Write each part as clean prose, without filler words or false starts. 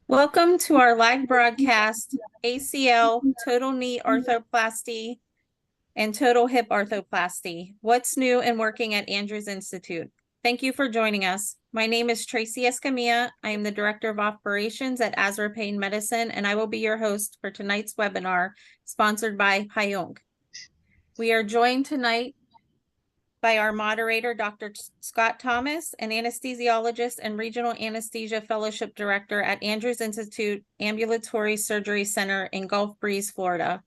Welcome to our live broadcast, ACL, total knee arthroplasty, and total hip arthroplasty. What's new and working at Andrews Institute? Thank you for joining us. My name is Tracy Escamilla. I am the Director of Operations at Azra Pain Medicine, and I will be your host for tonight's webinar, sponsored by PAJUNK. We are joined tonight by our moderator, Dr. Scott Thomas, an anesthesiologist and Regional Anesthesia Fellowship Director at Andrews Institute Ambulatory Surgery Center in Gulf Breeze, Florida.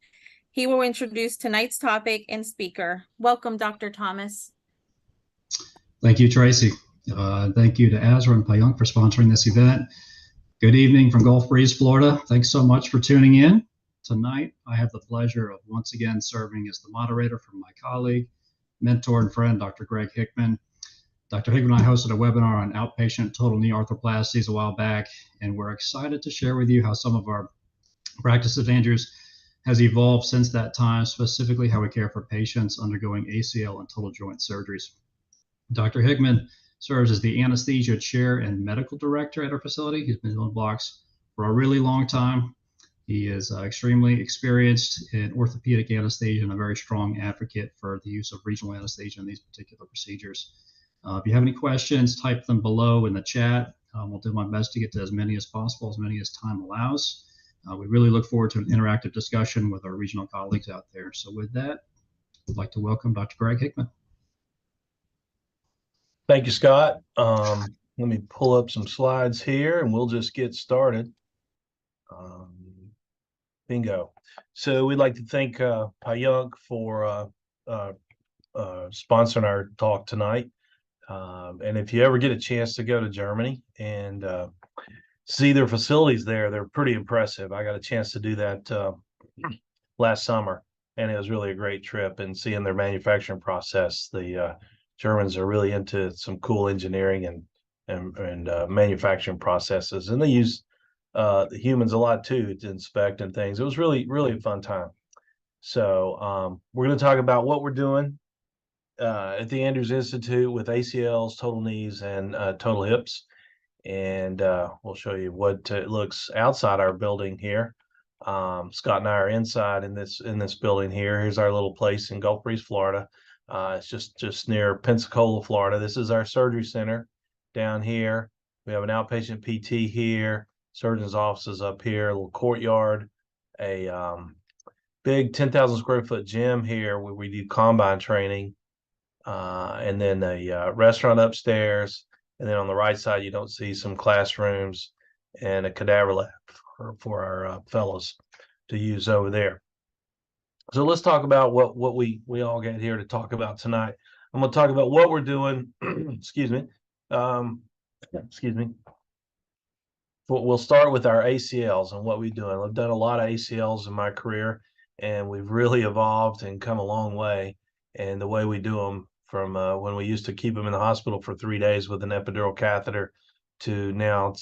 He will introduce tonight's topic and speaker. Welcome, Dr. Thomas. Thank you, Tracy. Thank you to Azra and PAJUNK for sponsoring this event. Good evening from Gulf Breeze, Florida. Thanks so much for tuning in. Tonight, I have the pleasure of once again serving as the moderator for my colleague, mentor and friend, Dr. Greg Hickman. Dr. Hickman and I hosted a webinar on outpatient total knee arthroplasties a while back, and we're excited to share with you how some of our practice at Andrews has evolved since that time, specifically how we care for patients undergoing ACL and total joint surgeries. Dr. Hickman serves as the anesthesia chair and medical director at our facility. He's been doing blocks for a really long time. He is extremely experienced in orthopedic anesthesia and a very strong advocate for the use of regional anesthesia in these particular procedures. If you have any questions, type them below in the chat. We'll do my best to get to as many as possible, as many as time allows. We really look forward to an interactive discussion with our regional colleagues out there. So with that, I'd like to welcome Dr. Greg Hickman. Thank you, Scott. Let me pull up some slides here and we'll just get started. Bingo. So we'd like to thank PAJUNK for sponsoring our talk tonight. And if you ever get a chance to go to Germany and see their facilities there, they're pretty impressive. I got a chance to do that last summer, and it was really a great trip. And seeing their manufacturing process, the Germans are really into some cool engineering and manufacturing processes, and they use the humans a lot too to inspect and things. It was really a fun time. So we're going to talk about what we're doing at the Andrews Institute with ACLs, total knees, and total hips, and we'll show you what it looks outside our building here. Scott and I are inside in this building here. Here's our little place in Gulf Breeze, Florida. It's just near Pensacola, Florida. This is our surgery center down here. We have an outpatient PT here. Surgeon's offices up here, a little courtyard, a big 10,000 square foot gym here where we do combine training, and then a restaurant upstairs. And then on the right side, you don't see some classrooms and a cadaver lab for our fellows to use over there. So let's talk about what we all get here to talk about tonight. I'm going to talk about what we're doing. Excuse me. Excuse me. We'll start with our ACLs and what we're doing. I've done a lot of ACLs in my career, and we've really evolved and come a long way. And the way we do them, from when we used to keep them in the hospital for 3 days with an epidural catheter to now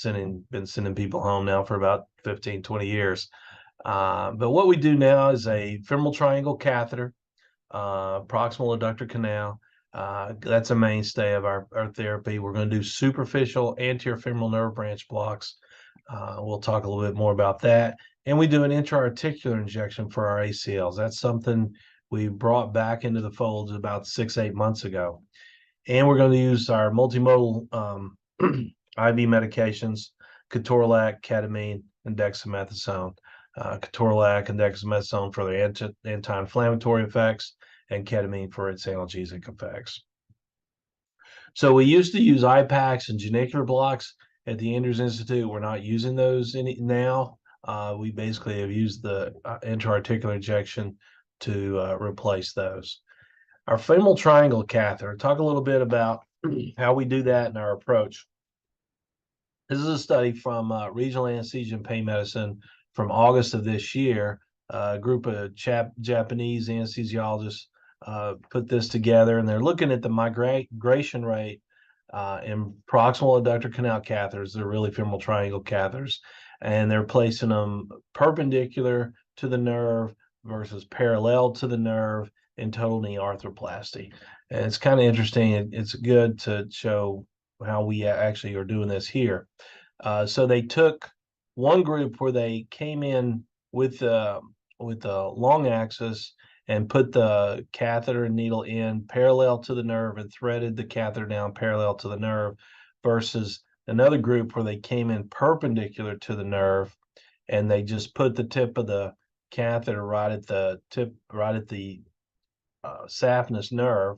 been sending people home now for about 15, 20 years. But what we do now is a femoral triangle catheter, proximal adductor canal. That's a mainstay of our therapy. We're going to do superficial anterior femoral nerve branch blocks. We'll talk a little bit more about that. And we do an intra articular injection for our ACLs. That's something we brought back into the folds about 6-8 months ago. And we're going to use our multimodal IV medications, ketorolac, ketamine, and dexamethasone. ketorolac and dexamethasone for their anti-inflammatory effects, and ketamine for its analgesic effects. So we used to use IPACs and genicular blocks at the Andrews Institute. We're not using those now. We basically have used the intra-articular injection to replace those. Our femoral triangle catheter, talk a little bit about how we do that in our approach. This is a study from Regional Anesthesia and Pain Medicine from August of this year. A group of Japanese anesthesiologists put this together, and they're looking at the migration rate in proximal adductor canal catheters. They're really femoral triangle catheters, and they're placing them perpendicular to the nerve versus parallel to the nerve in total knee arthroplasty. And it's kind of interesting. It's good to show how we actually are doing this here. So they took one group where they came in with the long axis and put the catheter and needle in parallel to the nerve and threaded the catheter down parallel to the nerve, versus another group where they came in perpendicular to the nerve and they just put the tip of the catheter right at the saphenous nerve.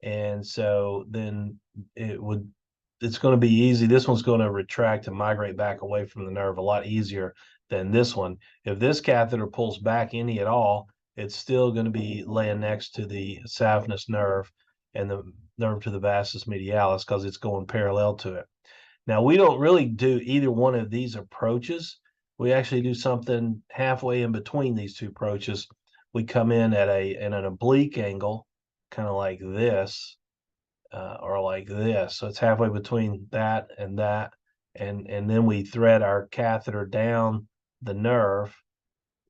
And so then it's going to be easy. This one's going to retract and migrate back away from the nerve a lot easier than this one. If this catheter pulls back any at all, it's still going to be laying next to the saphenous nerve and the nerve to the vastus medialis because it's going parallel to it. Now, we don't really do either one of these approaches. We actually do something halfway in between these two approaches. We come in at an oblique angle, kind of like this, or like this. So it's halfway between that, and then we thread our catheter down the nerve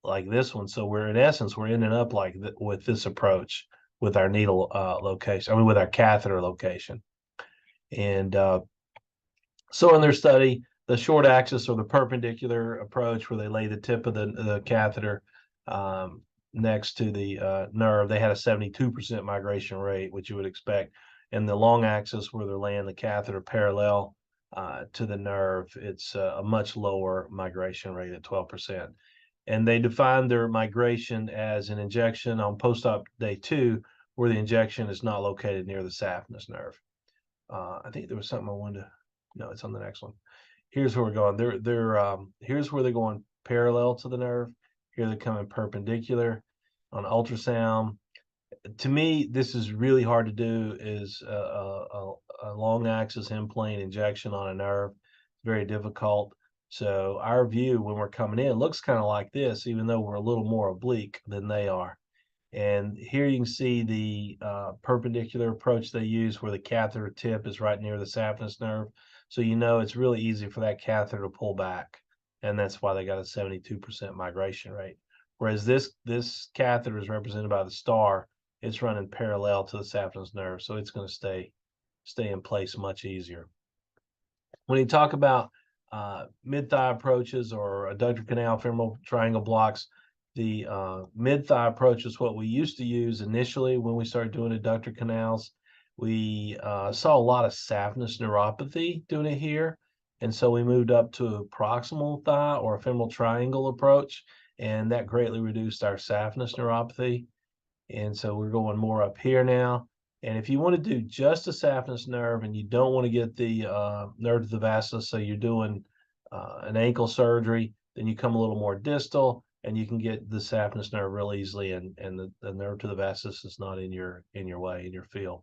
like this one. So we're, in essence, we're ending up like with this approach with our needle location, I mean with our catheter location. And so in their study, the short axis or the perpendicular approach where they lay the tip of the catheter next to the nerve, they had a 72% migration rate, which you would expect. And the long axis where they're laying the catheter parallel to the nerve, it's a much lower migration rate at 12%. And they defined their migration as an injection on post-op day 2, where the injection is not located near the saphenous nerve. I think there was something I wanted to, no, it's on the next one. Here's where we're going. Here's where they're going parallel to the nerve. Here they're coming perpendicular on ultrasound. To me, this is really hard to do, is a long axis in-plane injection on a nerve. It's very difficult. So our view when we're coming in looks kind of like this, even though we're a little more oblique than they are. And here you can see the perpendicular approach they use, where the catheter tip is right near the saphenous nerve. So you know it's really easy for that catheter to pull back. And that's why they got a 72% migration rate. Whereas this catheter is represented by the star. It's running parallel to the saphenous nerve, so it's going to stay in place much easier. When you talk about mid-thigh approaches or adductor canal femoral triangle blocks, the mid-thigh approach is what we used to use initially when we started doing adductor canals. We saw a lot of saphenous neuropathy doing it here, and so we moved up to a proximal thigh or a femoral triangle approach, and that greatly reduced our saphenous neuropathy. And so we're going more up here now. And if you want to do just a saphenous nerve and you don't want to get the nerve to the vastus, so you're doing an ankle surgery, then you come a little more distal and you can get the saphenous nerve real easily, and the nerve to the vastus is not in your way, in your field.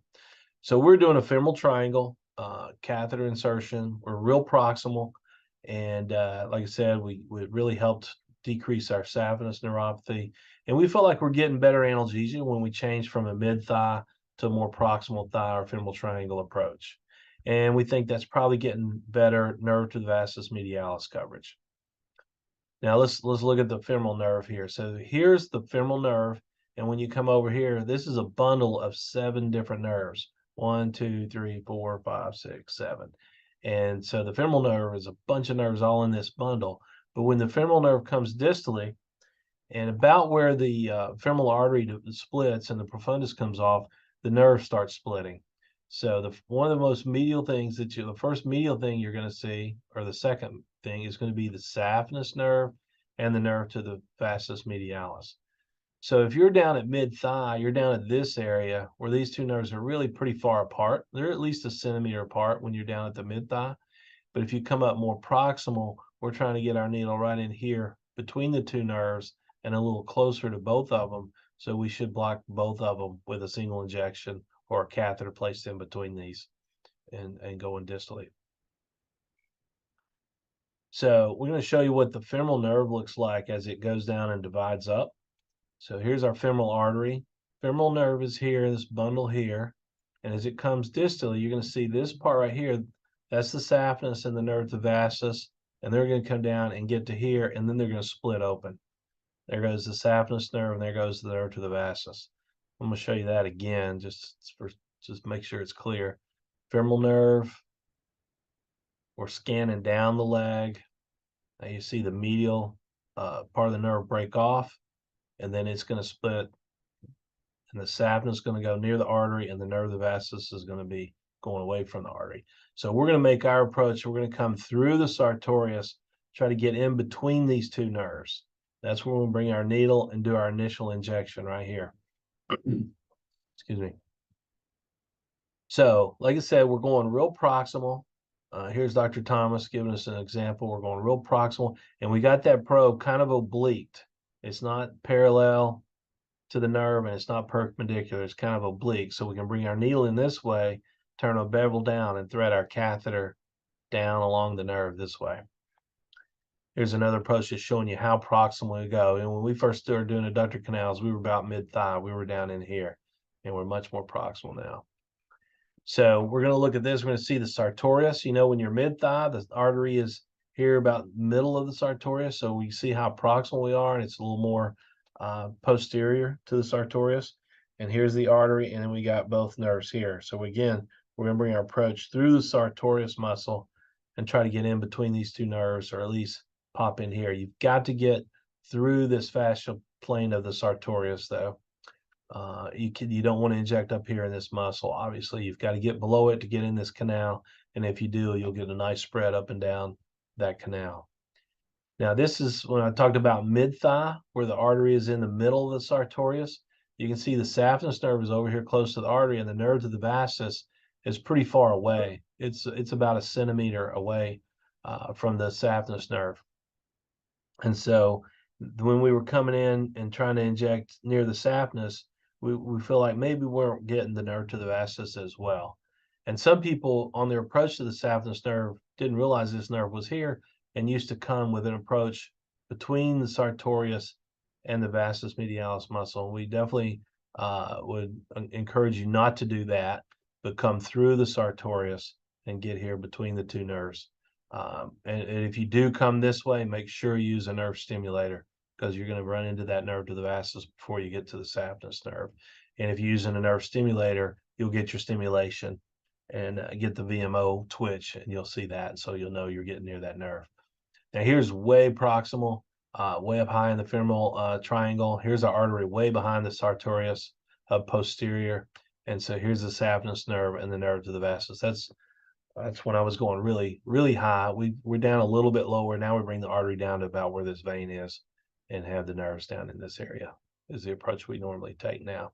So we're doing a femoral triangle catheter insertion. We're real proximal. And like I said, we really helped decrease our saphenous neuropathy. And we feel like we're getting better analgesia when we change from a mid-thigh to a more proximal thigh or femoral triangle approach. And we think that's probably getting better nerve to the vastus medialis coverage. Now let's look at the femoral nerve here. So here's the femoral nerve. And when you come over here, this is a bundle of 7 different nerves. 1, 2, 3, 4, 5, 6, 7. And so the femoral nerve is a bunch of nerves all in this bundle. But when the femoral nerve comes distally, and about where the femoral artery splits and the profundus comes off, the nerve starts splitting. So one of the most medial things the first medial thing you're going to see, or the second thing, is going to be the saphenous nerve, and the nerve to the vastus medialis. So if you're down at mid-thigh, you're down at this area where these two nerves are really pretty far apart. They're at least a centimeter apart when you're down at the mid-thigh. But if you come up more proximal, we're trying to get our needle right in here between the two nerves and a little closer to both of them. So we should block both of them with a single injection or a catheter placed in between these and going distally. So we're going to show you what the femoral nerve looks like as it goes down and divides up. So here's our femoral artery. Femoral nerve is here, this bundle here. And as it comes distally, you're going to see this part right here. That's the saphenous and the nerve to vastus. And they're going to come down and get to here, and then they're going to split open. There goes the saphenous nerve, and there goes the nerve to the vastus. I'm going to show you that again, just make sure it's clear. Femoral nerve. We're scanning down the leg. Now you see the medial part of the nerve break off, and then it's going to split, and the saphenous is going to go near the artery, and the nerve of the vastus is going to be going away from the artery. So we're going to make our approach. We're going to come through the sartorius, try to get in between these two nerves. That's where we'll bring our needle and do our initial injection right here. Excuse me. So, like I said, we're going real proximal. Here's Dr. Thomas giving us an example. We're going real proximal, and we got that probe kind of oblique. It's not parallel to the nerve, and it's not perpendicular. It's kind of oblique. So we can bring our needle in this way, turn a bevel down, and thread our catheter down along the nerve this way. Here's another approach just showing you how proximal we go. And when we first started doing adductor canals, we were about mid-thigh. We were down in here, and we're much more proximal now. So we're going to look at this. We're going to see the sartorius. You know, when you're mid-thigh, the artery is here about middle of the sartorius. So we see how proximal we are, and it's a little more posterior to the sartorius. And here's the artery, and then we got both nerves here. So again, we're going to bring our approach through the sartorius muscle and try to get in between these two nerves, or at least pop in here. You've got to get through this fascial plane of the sartorius, though. You don't want to inject up here in this muscle. Obviously, you've got to get below it to get in this canal. And if you do, you'll get a nice spread up and down that canal. Now, this is when I talked about mid-thigh, where the artery is in the middle of the sartorius. You can see the saphenous nerve is over here close to the artery, and the nerve to the vastus is pretty far away. It's about a centimeter away from the saphenous nerve. And so when we were coming in and trying to inject near the saphenous, we feel like maybe we weren't getting the nerve to the vastus as well. And some people on their approach to the saphenous nerve didn't realize this nerve was here and used to come with an approach between the sartorius and the vastus medialis muscle. And we definitely would encourage you not to do that, but come through the sartorius and get here between the two nerves. And if you do come this way, make sure you use a nerve stimulator, because you're going to run into that nerve to the vastus before you get to the saphenous nerve. And if you're using a nerve stimulator, you'll get your stimulation and get the VMO twitch, and you'll see that. So you'll know you're getting near that nerve. Now here's way proximal, way up high in the femoral triangle. Here's our artery way behind the sartorius, posterior. And so here's the saphenous nerve and the nerve to the vastus. That's when I was going really, really high. We're down a little bit lower. Now we bring the artery down to about where this vein is and have the nerves down in this area, is the approach we normally take now.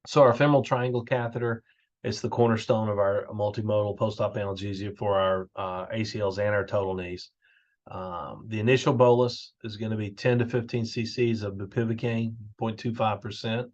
So our femoral triangle catheter is the cornerstone of our multimodal post-op analgesia for our ACLs and our total knees. The initial bolus is going to be 10 to 15 cc's of Bupivacaine, 0.25%.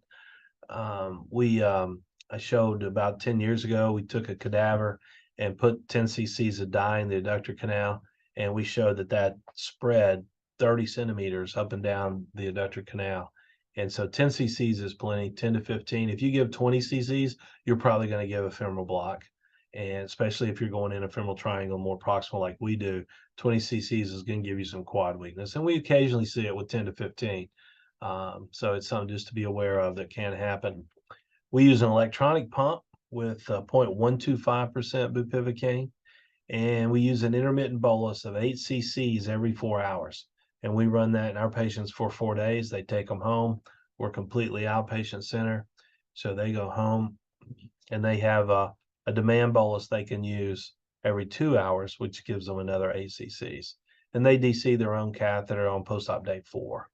I showed about 10 years ago, we took a cadaver and put 10 cc's of dye in the adductor canal, and we showed that spread 30 centimeters up and down the adductor canal. And so 10 cc's is plenty, 10 to 15. If you give 20 cc's, you're probably going to give a femoral block. And especially if you're going in a femoral triangle more proximal like we do, 20 cc's is going to give you some quad weakness. And we occasionally see it with 10 to 15. So it's something just to be aware of that can happen. We use an electronic pump with 0.125% Bupivacaine, and we use an intermittent bolus of 8 cc's every 4 hours. And we run that in our patients for 4 days. They take them home. We're completely outpatient center. So they go home and they have a demand bolus they can use every 2 hours, which gives them another 8 cc's. and they DC their own catheter on post-op day 4.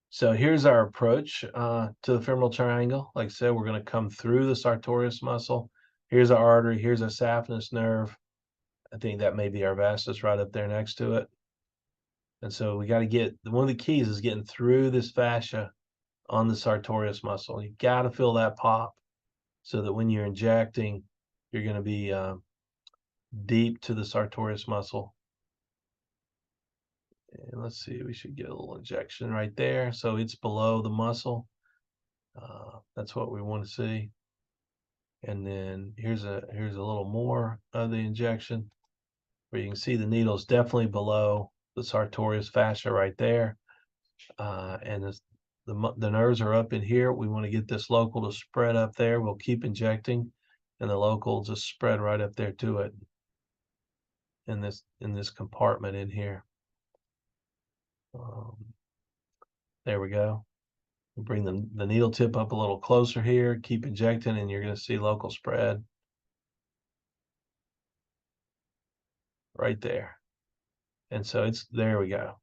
So here's our approach to the femoral triangle. Like I said, we're going to come through the sartorius muscle. Here's our artery. Here's our saphenous nerve. I think that may be our vastus right up there next to it. And so we got to get, one of the keys is getting through this fascia on the sartorius muscle. You got to feel that pop so that when you're injecting, you're going to be deep to the sartorius muscle. And let's see, we should get a little injection right there. So it's below the muscle. That's what we want to see. And then here's a little more of the injection where you can see the needle is definitely below the sartorius fascia right there. And the nerves are up in here. We want to get this local to spread up there. We'll keep injecting and the local will just spread right up there to it in this compartment in here. There we go. We'll bring the needle tip up a little closer here, keep injecting, and you're going to see local spread right there. And so there we go.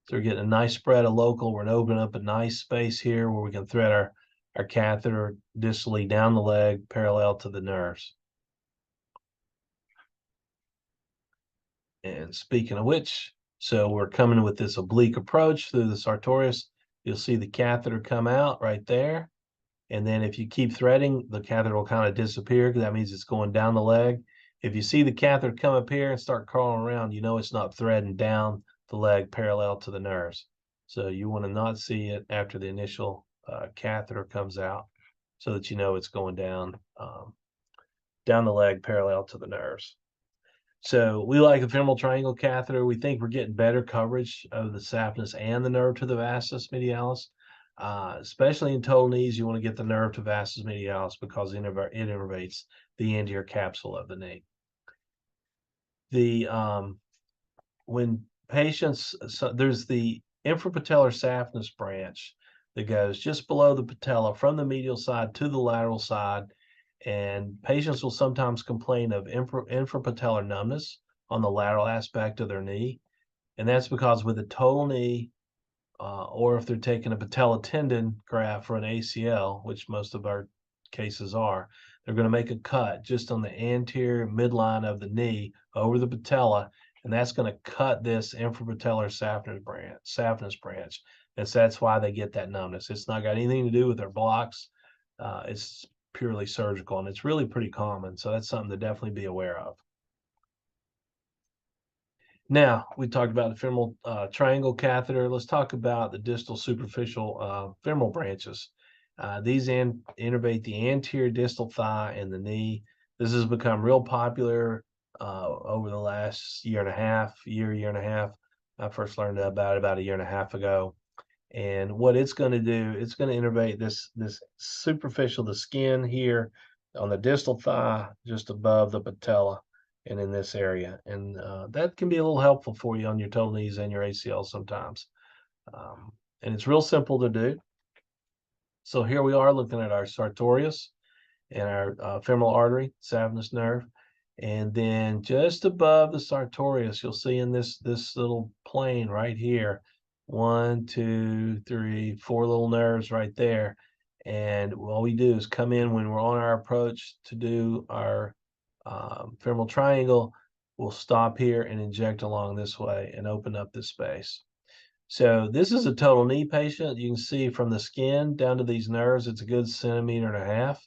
So we're getting a nice spread of local. We're opening up a nice space here where we can thread our catheter distally down the leg parallel to the nerves. And speaking of which, so we're coming with this oblique approach through the sartorius. You'll see the catheter come out right there. And then if you keep threading, the catheter will kind of disappear because that means it's going down the leg. If you see the catheter come up here and start crawling around, you know it's not threading down the leg parallel to the nerves. So you want to not see it after the initial catheter comes out so that you know it's going down the leg parallel to the nerves. So we like a femoral triangle catheter. We think we're getting better coverage of the saphenous and the nerve to the vastus medialis. Especially in total knees, you want to get the nerve to vastus medialis because it innervates the anterior capsule of the knee. When patients, so there's the infrapatellar saphenous branch that goes just below the patella from the medial side to the lateral side. And patients will sometimes complain of infrapatellar numbness on the lateral aspect of their knee. And that's because with a total knee, or if they're taking a patella tendon graft for an ACL, which most of our cases are, they're going to make a cut just on the anterior midline of the knee over the patella, and that's going to cut this infrapatellar saphenous branch. And so that's why they get that numbness. It's not got anything to do with their blocks. It's purely surgical, and it's really pretty common. So that's something to definitely be aware of. Now, we talked about the femoral triangle catheter. Let's talk about the distal superficial femoral branches. These innervate the anterior distal thigh and the knee. This has become real popular over the last year and a half. I first learned about it about a year and a half ago. And what it's going to do, it's going to innervate this superficial, the skin here on the distal thigh, just above the patella and in this area. And that can be a little helpful for you on your total knees and your ACL sometimes. And it's real simple to do. So here we are looking at our sartorius and our femoral artery, saphenous nerve. And then just above the sartorius, you'll see in this little plane right here, 1, 2, 3, 4 little nerves right there. And all we do is come in when we're on our approach to do our femoral triangle. We'll stop here and inject along this way and open up this space. So this is a total knee patient. You can see from the skin down to these nerves, it's a good 1.5 centimeters.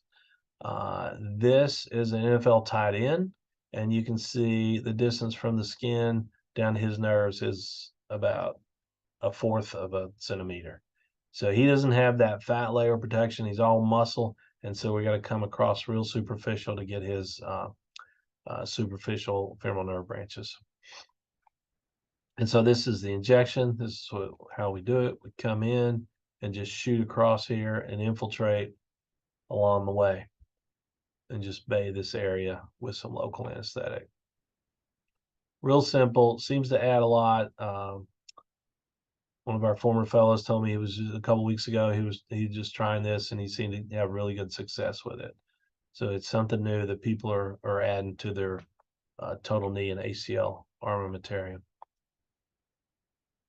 This is an NFL tight end, and you can see the distance from the skin down to his nerves is about 1/4 of a centimeter. So he doesn't have that fat layer protection. He's all muscle, and so we got to come across real superficial to get his superficial femoral nerve branches. And so this is the injection. This is how we do it. We come in and just shoot across here and infiltrate along the way and just bathe this area with some local anesthetic. Real simple, seems to add a lot. One of our former fellows told me it was a couple weeks ago, he was just trying this and he seemed to have really good success with it. So it's something new that people are adding to their total knee and ACL armamentarium.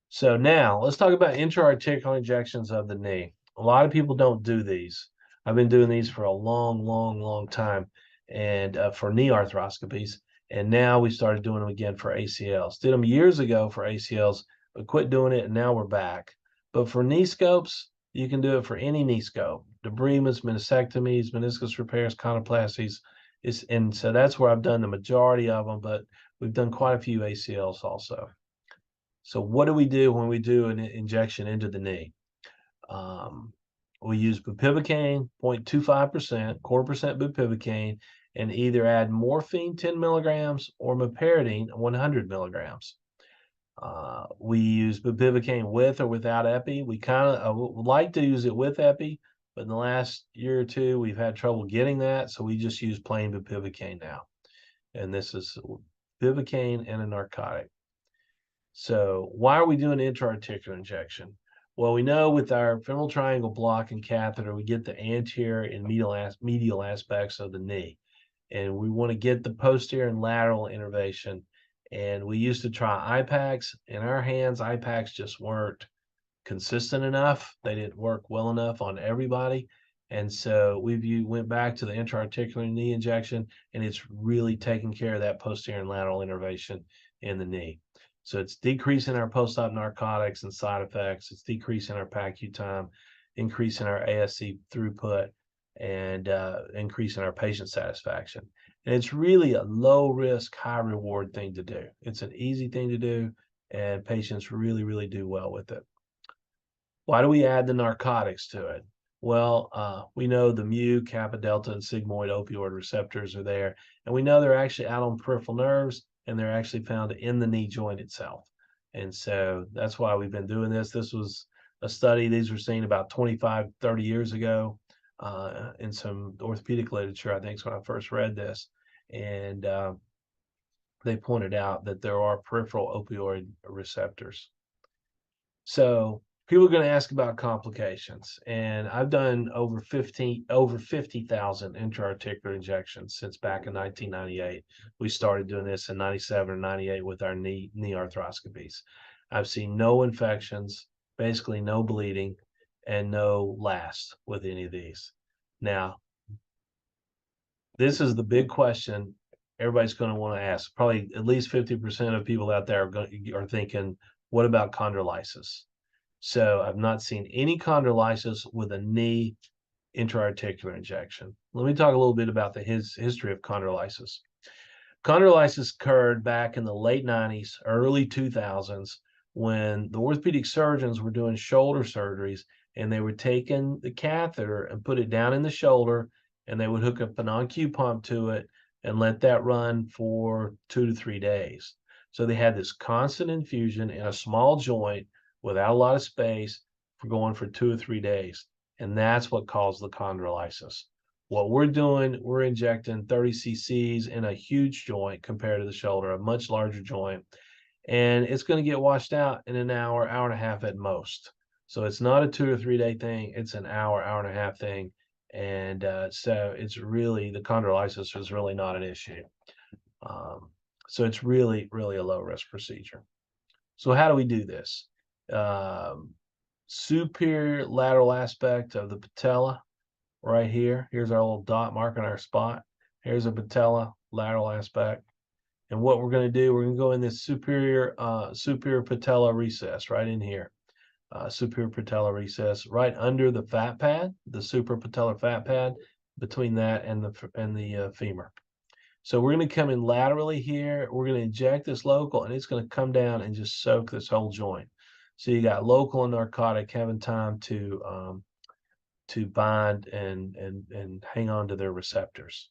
So now let's talk about intra-articular injections of the knee. A lot of people don't do these. I've been doing these for a long time, and for knee arthroscopies. And now we started doing them again for ACLs. Did them years ago for ACLs, but quit doing it, and now we're back. But for knee scopes, you can do it for any knee scope: debridements, meniscectomies, meniscus repairs, conoplasties. And so that's where I've done the majority of them, but we've done quite a few ACLs also. So what do we do when we do an injection into the knee? We use Bupivacaine, 0.25%, 0.25% Bupivacaine, and either add morphine 10 milligrams or meperidine 100 milligrams. We use Bupivacaine with or without epi. We kind of like to use it with epi, but in the last year or two, we've had trouble getting that, so we just use plain Bupivacaine now. And this is Bupivacaine and a narcotic. So why are we doing intra-articular injection? Well, we know with our femoral triangle block and catheter, we get the anterior and medial aspects of the knee. And we want to get the posterior and lateral innervation. And we used to try IPACs. In our hands, IPACs just weren't consistent enough. They didn't work well enough on everybody. And so we went back to the intra-articular knee injection, and it's really taking care of that posterior and lateral innervation in the knee. So it's decreasing our post-op narcotics and side effects. It's decreasing our PACU time, increasing our ASC throughput, and increasing our patient satisfaction. And it's really a low-risk, high-reward thing to do. It's an easy thing to do, and patients really do well with it. Why do we add the narcotics to it? Well, we know the mu, kappa, delta, and sigmoid opioid receptors are there, and we know they're actually out on peripheral nerves, and they're actually found in the knee joint itself. And so that's why we've been doing this. This was a study, these were seen about 25, 30 years ago in some orthopedic literature, I think is when I first read this. And they pointed out that there are peripheral opioid receptors. So people are going to ask about complications, and I've done over 50,000 intra-articular injections since back in 1998. We started doing this in 97 or 98 with our knee arthroscopies. I've seen no infections, basically no bleeding, and no last with any of these. Now, this is the big question everybody's going to want to ask. Probably at least 50% of people out there are thinking, what about chondrolysis? So I've not seen any chondrolysis with a knee intra-articular injection. Let me talk a little bit about the history of chondrolysis. Chondrolysis occurred back in the late 90s, early 2000s, when the orthopedic surgeons were doing shoulder surgeries, and they were taking the catheter and put it down in the shoulder, and they would hook up an on-cue pump to it and let that run for 2 to 3 days. So they had this constant infusion in a small joint without a lot of space for going for 2 or 3 days. And that's what caused the chondrolysis. What we're doing, we're injecting 30 cc's in a huge joint compared to the shoulder, a much larger joint. And it's going to get washed out in an hour, hour and a half at most. So it's not a 2 or 3 day thing. It's an hour, hour and a half thing. And so it's really, the chondrolysis is really not an issue. So it's really a low risk procedure. So how do we do this? Superior lateral aspect of the patella right here. Here's our little dot marking our spot. Here's a patella lateral aspect. And what we're going to do, we're going to go in this superior patella recess right in here. Superior patella recess right under the fat pad, the suprapatellar fat pad, between that and the femur. So we're going to come in laterally here. We're going to inject this local, and it's going to come down and just soak this whole joint. So you got local and narcotic having time to bind and hang on to their receptors.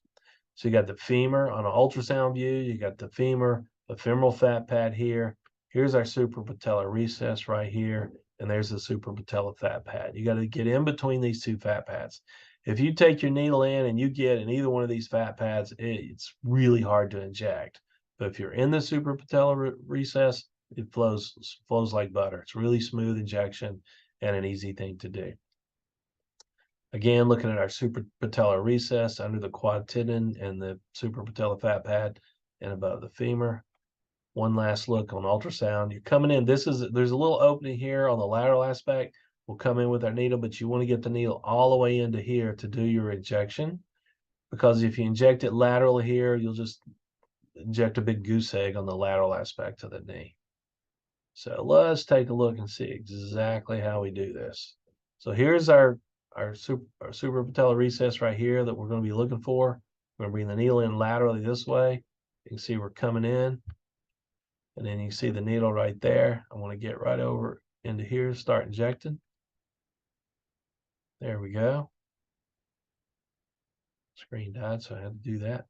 So you got the femur on an ultrasound view. You got the femur, the femoral fat pad here. Here's our suprapatellar recess right here, and there's the suprapatellar fat pad. You got to get in between these two fat pads. If you take your needle in and you get in either one of these fat pads, it's really hard to inject. But if you're in the suprapatellar recess, it flows like butter. It's really smooth injection and an easy thing to do. Again, looking at our suprapatellar recess under the quad tendon and the suprapatellar fat pad, and above the femur. One last look on ultrasound. You're coming in. There's a little opening here on the lateral aspect. We'll come in with our needle, but you want to get the needle all the way into here to do your injection, because if you inject it laterally here, you'll just inject a big goose egg on the lateral aspect of the knee. So let's take a look and see exactly how we do this. So here's our suprapatellar recess right here that we're going to be looking for. We're going to bring the needle in laterally this way. You can see we're coming in, and then you see the needle right there. I want to get right over into here, start injecting. There we go. Screen died, so I had to do that.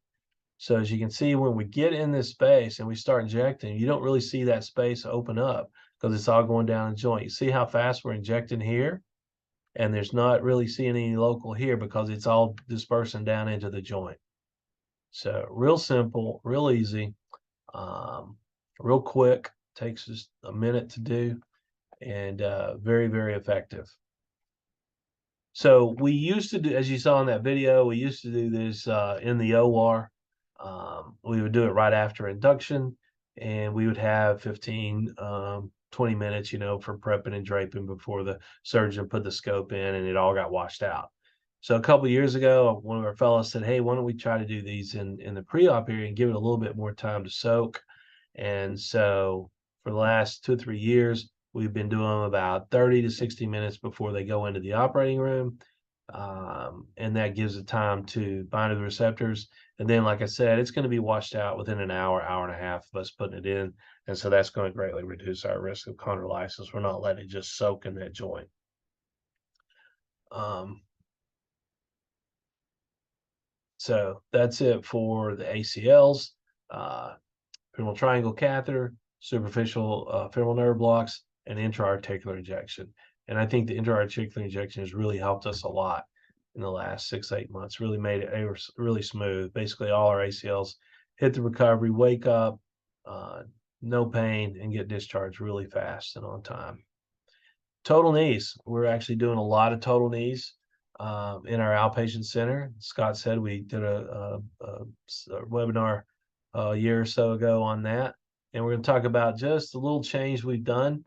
So as you can see, when we get in this space and we start injecting, you don't really see that space open up because it's all going down the joint. You see how fast we're injecting here? And there's not really seeing any local here because it's all dispersing down into the joint. So real simple, real easy, real quick, takes just a minute to do, and very, very effective. So we used to do, as you saw in that video, we used to do this in the OR. We would do it right after induction, and we would have 15, 20 minutes, for prepping and draping before the surgeon put the scope in, and it all got washed out. So a couple of years ago, one of our fellows said, hey, why don't we try to do these in the pre-op area and give it a little bit more time to soak? And so for the last 2 or 3 years, we've been doing them about 30 to 60 minutes before they go into the operating room. And that gives it time to bind to the receptors. And then, like I said, it's going to be washed out within an hour, hour and a half of us putting it in. And so that's going to greatly reduce our risk of chondrolysis. We're not letting it just soak in that joint. So that's it for the ACLs, femoral triangle catheter, superficial femoral nerve blocks, and intra-articular injection. And I think the intra-articular injection has really helped us a lot in the last 6 to 8 months, really made it really smooth. Basically, all our ACLs hit the recovery, wake up, no pain, and get discharged really fast and on time. Total knees. We're actually doing a lot of total knees in our outpatient center. Scott said we did a webinar a year or so ago on that. And we're going to talk about just a little change we've done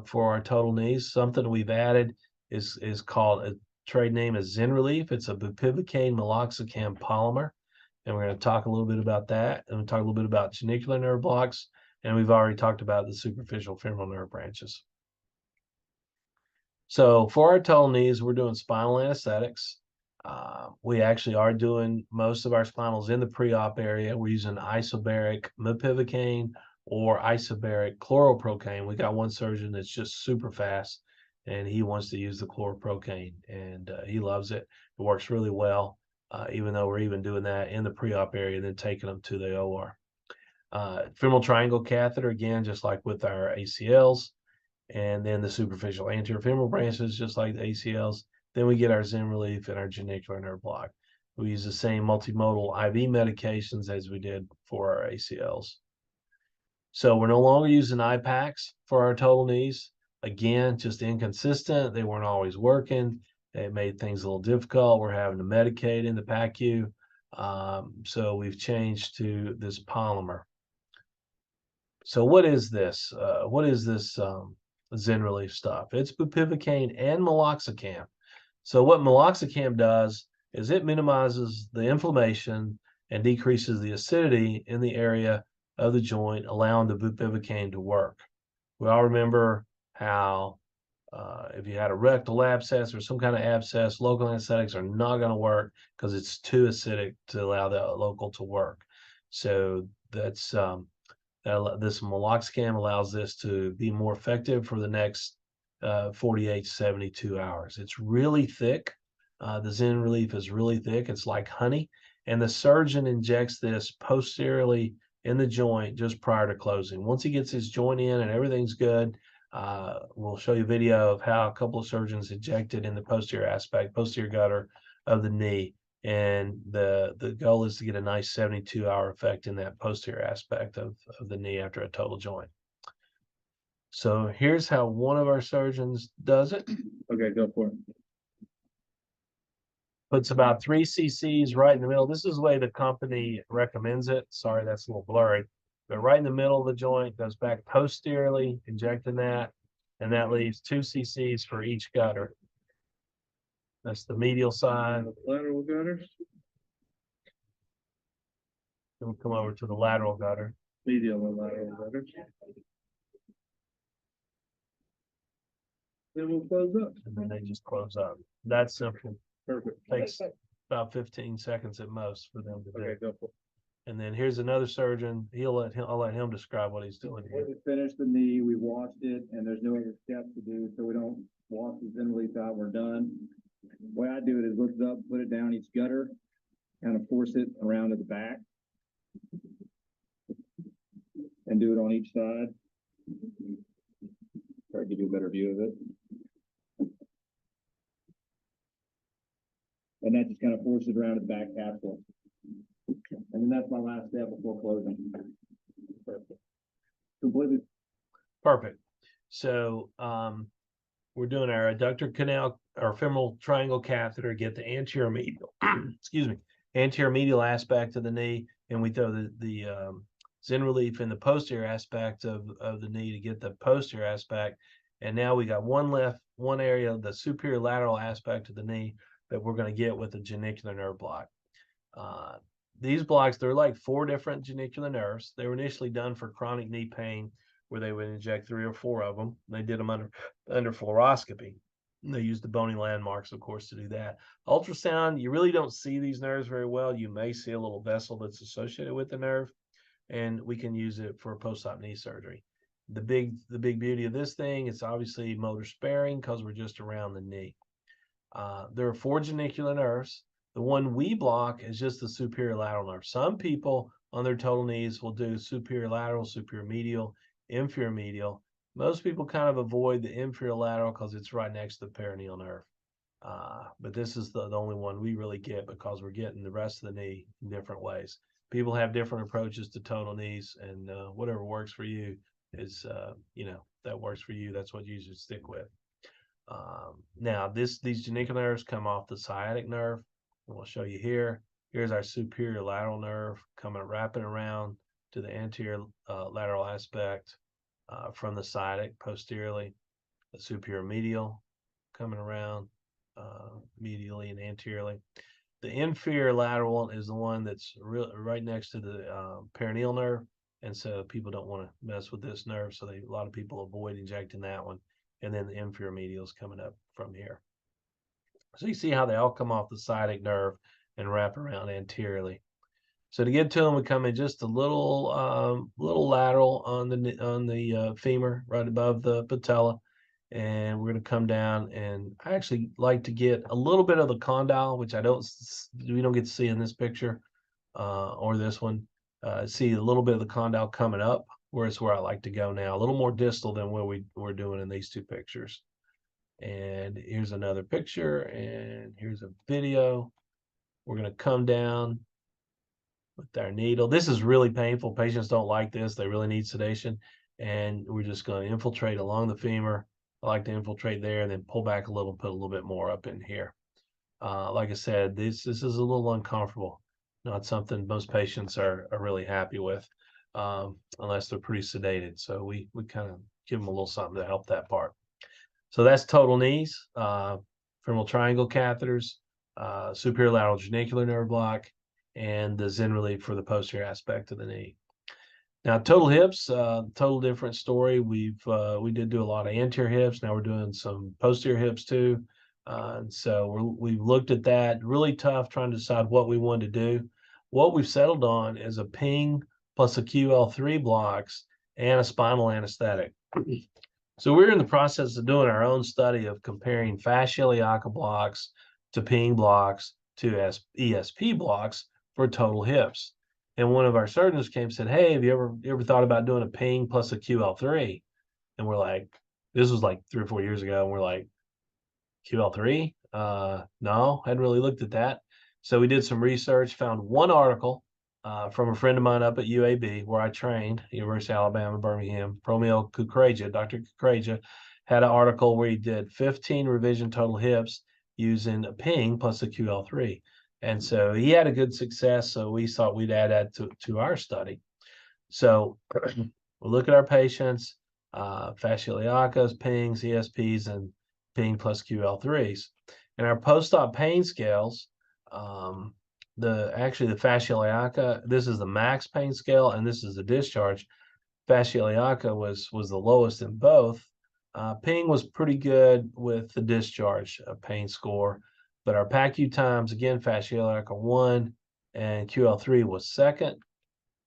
for our total knees. Something we've added is called, a trade name is ZenRelief. It's a Bupivacaine meloxicam polymer. And we're going to talk a little bit about that. And we'll talk a little bit about genicular nerve blocks. And we've already talked about the superficial femoral nerve branches. So for our total knees, we're doing spinal anesthetics. We actually are doing most of our spinals in the pre-op area. We're using isobaric mepivacaine or isobaric chloroprocaine. We got one surgeon that's just super fast, and he wants to use the chloroprocaine, and he loves it. It works really well, even though we're even doing that in the pre-op area and then taking them to the OR. Femoral triangle catheter, again, just like with our ACLs. And then the superficial anterior femoral branches, just like the ACLs. Then we get our ZenRelief and our genicular nerve block. We use the same multimodal IV medications as we did for our ACLs. So we're no longer using IPACs for our total knees. Again, just inconsistent. They weren't always working. It made things a little difficult. We're having to medicate in the PACU. So we've changed to this polymer. So what is this? ZenRelief stuff? It's bupivacaine and meloxicam. So what meloxicam does is it minimizes the inflammation and decreases the acidity in the area of the joint, allowing the bupivacaine to work. We all remember how if you had a rectal abscess or some kind of abscess, local anesthetics are not going to work because it's too acidic to allow that local to work. So that's this meloxicam allows this to be more effective for the next 48 to 72 hours. It's really thick. The ZenRelief is really thick. It's like honey. And the surgeon injects this posteriorly in the joint just prior to closing. Once he gets his joint in and everything's good, we'll show you a video of how a couple of surgeons injected in the posterior gutter of the knee. And the goal is to get a nice 72-hour effect in that posterior aspect of the knee after a total joint. So here's how one of our surgeons does it. Okay, go for it. Puts about 3 cc's right in the middle. This is the way the company recommends it. Sorry, that's a little blurry. But right in the middle of the joint, goes back posteriorly, injecting that, and that leaves 2 cc's for each gutter. That's the medial side. Lateral gutters, Then we'll come over to the lateral gutter. medial and lateral gutters. Then we'll close up. And then they just close up. That's simple. Perfect. Takes about 15 seconds at most for them to do. Okay, go for it. And then here's another surgeon. I'll let him describe what he's doing here. We finished the knee, we washed it, and there's no other steps to do, so we don't wash the thin release out, we're done. The way I do it is lift it up, put it down each gutter, kind of force it around to the back. And do it on each side. Try to give you a better view of it. And that just kind of forces it around to the back capsule. And then that's my last step before closing. Perfect. Completely. Perfect. So we're doing our adductor canal, our femoral triangle catheter, get the anterior medial, excuse me, anterior medial aspect of the knee, and we throw the Zen relief in the posterior aspect of the knee to get the posterior aspect. And now we got one area of the superior lateral aspect of the knee that we're going to get with the genicular nerve block. These blocks, they're like 4 different genicular nerves. They were initially done for chronic knee pain, where they would inject 3 or 4 of them. They did them under fluoroscopy. And they used the bony landmarks, of course, to do that. Ultrasound, you really don't see these nerves very well. You may see a little vessel that's associated with the nerve, and we can use it for post-op knee surgery. The big beauty of this thing, it's obviously motor sparing because we're just around the knee. There are 4 genicular nerves. The one we block is just the superior lateral nerve. Some people on their total knees will do superior lateral, superior medial, inferior medial. Most people kind of avoid the inferior lateral because it's right next to the perineal nerve. But this is the only one we really get because we're getting the rest of the knee in different ways. People have different approaches to total knees, and whatever works for you is, that works for you. That's what you should stick with. Now, these genicular nerves come off the sciatic nerve. And we'll show you here. Here's our superior lateral nerve wrapping around to the anterior lateral aspect from the sciatic posteriorly. The superior medial coming around medially and anteriorly. The inferior lateral is the one that's right next to the perineal nerve, and so people don't want to mess with this nerve, so a lot of people avoid injecting that one. And then the inferior medial is coming up from here. So you see how they all come off the sciatic nerve and wrap around anteriorly. So to get to them, we come in just a little lateral on the femur, right above the patella, and we're going to come down. And I actually like to get a little bit of the condyle, which we don't get to see in this picture or this one. See a little bit of the condyle coming up, where it's where I like to go now, a little more distal than what we're doing in these 2 pictures. And here's another picture, and here's a video. We're going to come down with our needle. This is really painful. Patients don't like this. They really need sedation. And we're just going to infiltrate along the femur. I like to infiltrate there and then pull back a little, put a little bit more up in here. Like I said, this is a little uncomfortable. Not something most patients are really happy with, unless they're pretty sedated. So we kind of give them a little something to help that part. So that's total knees, femoral triangle catheters, superior lateral genicular nerve block, and the Zen relief for the posterior aspect of the knee. Now, total hips, total different story. We did do a lot of anterior hips. Now we're doing some posterior hips too. And so we've looked at that. Really tough trying to decide what we wanted to do. What we've settled on is a PING plus a QL3 blocks and a spinal anesthetic. So we're in the process of doing our own study of comparing fascia iliaca blocks to PING blocks to ESP blocks for total hips. And one of our surgeons came and said, "Hey, have you ever thought about doing a PING plus a QL3?" And we're like, this was like 3 or 4 years ago, and we're like, QL3? No, hadn't really looked at that. So we did some research, found one article from a friend of mine up at UAB, where I trained, University of Alabama, Birmingham. Promil Kukreja, Dr. Kukreja, had an article where he did 15 revision total hips using a ping plus a QL3. And so he had a good success. So we thought we'd add that to our study. So we'll look at our patients, fascia iliacas, pings, ESPs, and ping plus QL3s. And our post-op pain scales, actually the fascia iliaca, this is the max pain scale, and this is the discharge. Fascia iliaca was the lowest in both. Ping was pretty good with the discharge pain score, but our PACU times, again, fascia iliaca 1 and QL3 was second.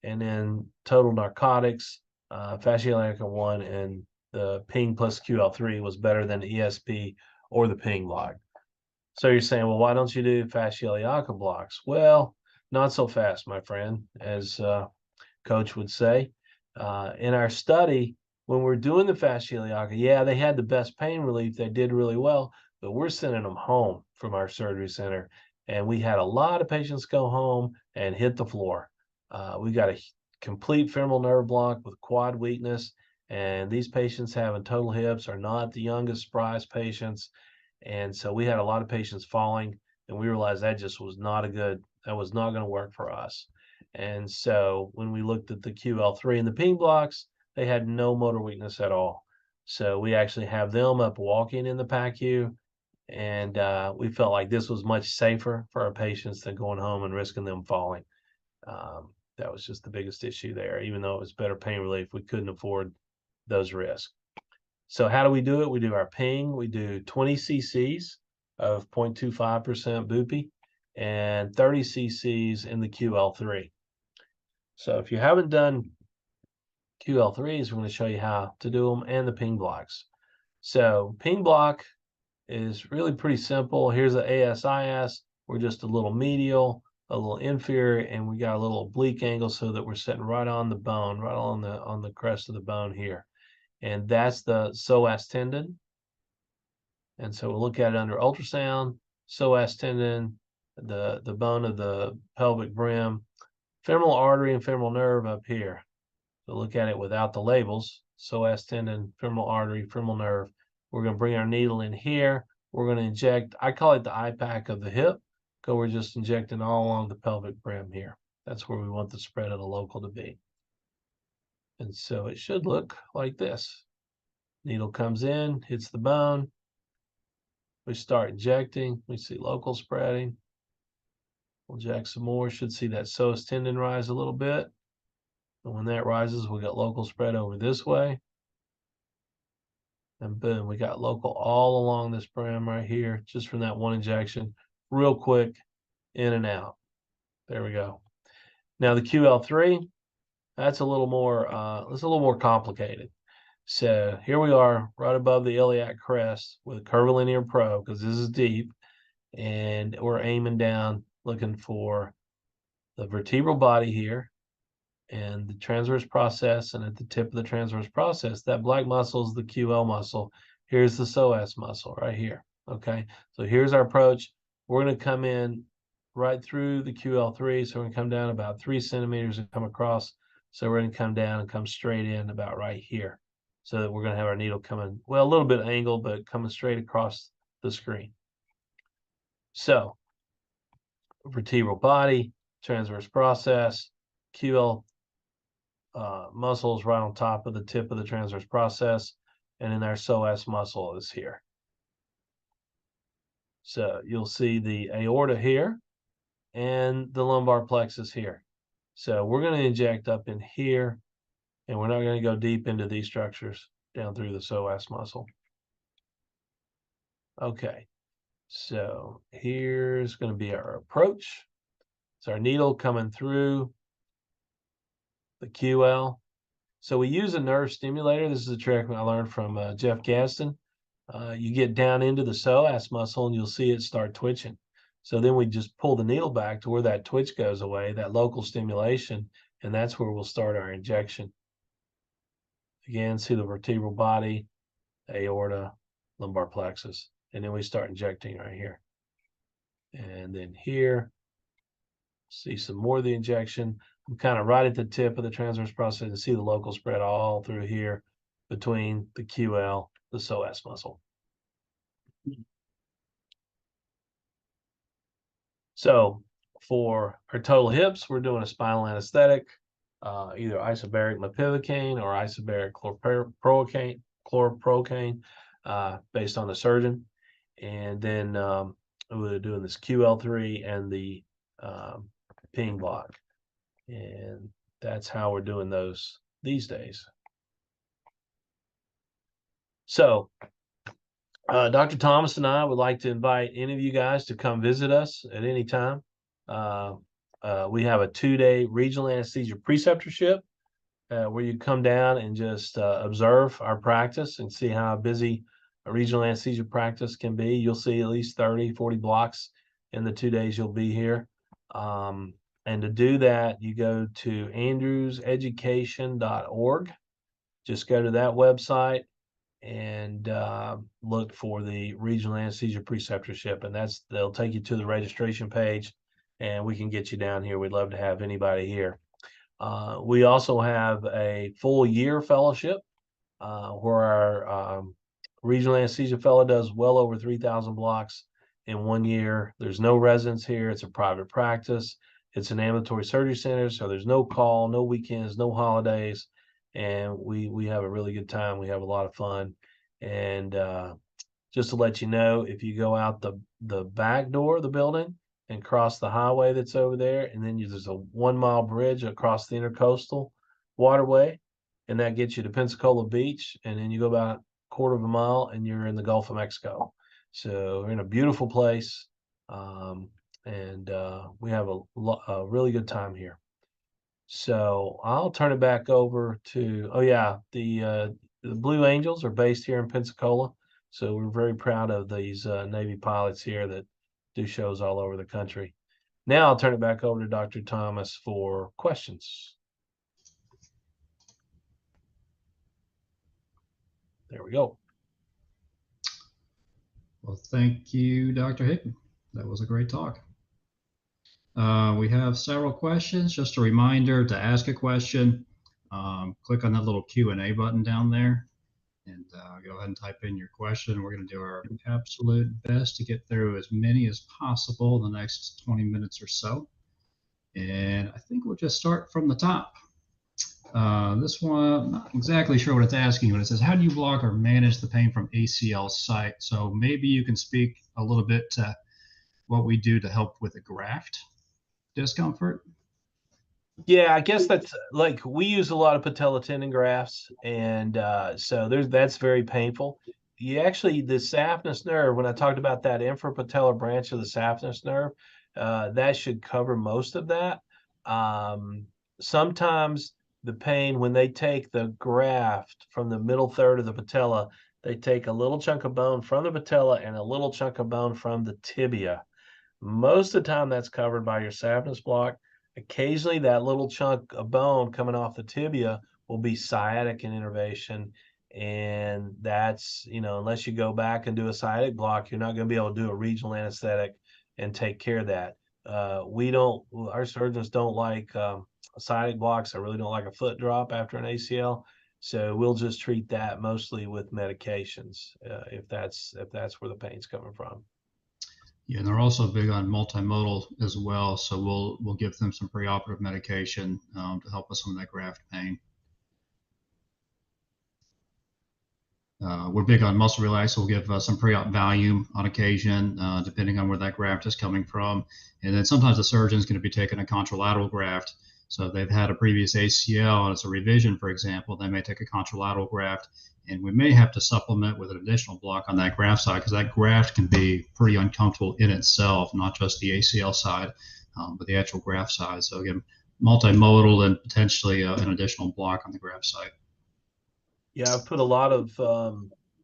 And then total narcotics, fascia iliaca 1 and the ping plus QL3 was better than the ESP or the ping block. So you're saying, well, why don't you do fascia iliaca blocks? Well, not so fast, my friend, as coach would say. In our study, when we're doing the fascia iliaca, yeah, they had the best pain relief. They did really well, but we're sending them home from our surgery center. And we had a lot of patients go home and hit the floor. We got a complete femoral nerve block with quad weakness. And these patients having total hips are not the youngest, spryest patients. And so we had a lot of patients falling, and we realized that just was not that was not going to work for us. And so when we looked at the QL3 and the ping blocks, they had no motor weakness at all. So we actually have them up walking in the PACU, and we felt like this was much safer for our patients than going home and risking them falling. That was just the biggest issue there. Even though it was better pain relief, we couldn't afford those risks. So how do we do it? We do our ping. We do 20 cc's of 0.25% Bupi and 30 cc's in the QL3. So if you haven't done QL3s, we're going to show you how to do them and the ping blocks. So ping block is really pretty simple. Here's the ASIS. We're just a little medial, a little inferior, and we got a little oblique angle so that we're sitting right on the bone, right on the crest of the bone here. And that's the psoas tendon. And so we'll look at it under ultrasound, psoas tendon, the bone of the pelvic brim, femoral artery and femoral nerve up here. So look at it without the labels, psoas tendon, femoral artery, femoral nerve. We're going to bring our needle in here. We're going to inject, I call it the IPAC of the hip, because we're just injecting all along the pelvic brim here. That's where we want the spread of the local to be. And so it should look like this. Needle comes in, hits the bone. We start injecting. We see local spreading. We'll inject some more. Should see that psoas tendon rise a little bit. And when that rises, we got local spread over this way. And boom, we got local all along this brim right here, just from that one injection. Real quick, in and out. There we go. Now the QL3, that's a little more complicated. So here we are right above the iliac crest with a curvilinear probe, because this is deep, and we're aiming down looking for the vertebral body here and the transverse process, and at the tip of the transverse process, that black muscle is the QL muscle. Here's the psoas muscle right here. Okay, so here's our approach. We're going to come in right through the QL3, so we're going to come down about 3 centimeters and come across. So we're going to come down and come straight in about right here. So that we're going to have our needle coming, well, a little bit angled, but coming straight across the screen. So vertebral body, transverse process, QL muscles right on top of the tip of the transverse process, and then our psoas muscle is here. So you'll see the aorta here and the lumbar plexus here. So we're going to inject up in here, and we're not going to go deep into these structures down through the psoas muscle. Okay, so here's going to be our approach. It's our needle coming through the QL. So we use a nerve stimulator. This is a trick I learned from Jeff Gaston. You get down into the psoas muscle and you'll see it start twitching. So then we just pull the needle back to where that twitch goes away, that local stimulation, and that's where we'll start our injection. Again, see the vertebral body, aorta, lumbar plexus, and then we start injecting right here. And then here, see some more of the injection. I'm kind of right at the tip of the transverse process and see the local spread all through here between the QL, the psoas muscle. So for our total hips, we're doing a spinal anesthetic, either isobaric mepivacaine or isobaric chlorprocaine, based on the surgeon. And then we're doing this QL3 and the ping block. And that's how we're doing those these days. So Dr. Thomas and I would like to invite any of you guys to come visit us at any time. We have a 2-day regional anesthesia preceptorship where you come down and just observe our practice and see how busy a regional anesthesia practice can be. You'll see at least 30, 40 blocks in the 2 days you'll be here. And to do that, you go to andrewseducation.org. Just go to that website and look for the regional anesthesia preceptorship, and they'll take you to the registration page, and we can get you down here. We'd love to have anybody here. We also have a full year fellowship where our regional anesthesia fellow does well over 3,000 blocks in 1 year. There's no residents here. It's a private practice. It's an ambulatory surgery center, so there's no call, no weekends, no holidays. And we have a really good time. We have a lot of fun. And just to let you know, if you go out the back door of the building and cross the highway that's over there, and then there's a 1 mile bridge across the intercoastal waterway, and that gets you to Pensacola Beach. And then you go about a quarter of a mile and you're in the Gulf of Mexico. So we're in a beautiful place. And we have a really good time here. So I'll turn it back over to, the Blue Angels are based here in Pensacola. So we're very proud of these Navy pilots here that do shows all over the country. Now I'll turn it back over to Dr. Thomas for questions. There we go. Well, thank you, Dr. Hickman. That was a great talk. We have several questions. Just a reminder to ask a question, click on that little Q&A button down there and go ahead and type in your question. We're going to do our absolute best to get through as many as possible in the next 20 minutes or so. And I think we'll just start from the top. This one, I'm not exactly sure what it's asking, but it says, how do you block or manage the pain from ACL site? So maybe you can speak a little bit to what we do to help with the graft discomfort. Yeah, I guess that's like we use a lot of patella tendon grafts, and so that's very painful. You actually, the saphenous nerve, when I talked about that infrapatellar branch of the saphenous nerve, that should cover most of that. Sometimes the pain, when they take the graft from the middle third of the patella, they take a little chunk of bone from the patella and a little chunk of bone from the tibia. Most of the time that's covered by your saphenous block. Occasionally that little chunk of bone coming off the tibia will be sciatic in innervation. And that's, unless you go back and do a sciatic block, you're not going to be able to do a regional anesthetic and take care of that. Our surgeons don't like sciatic blocks. I really don't like a foot drop after an ACL. So we'll just treat that mostly with medications if that's where the pain's coming from. Yeah, and they're also big on multimodal as well. So we'll give them some preoperative medication to help with some of that graft pain. We're big on muscle relax. We'll give some pre-op Valium on occasion, depending on where that graft is coming from. And then sometimes the surgeon's going to be taking a contralateral graft. So if they've had a previous ACL and it's a revision, for example, they may take a contralateral graft. And we may have to supplement with an additional block on that graft side because that graft can be pretty uncomfortable in itself, not just the ACL side, but the actual graft side. So again, multimodal and potentially an additional block on the graft side. Yeah, I've put a lot of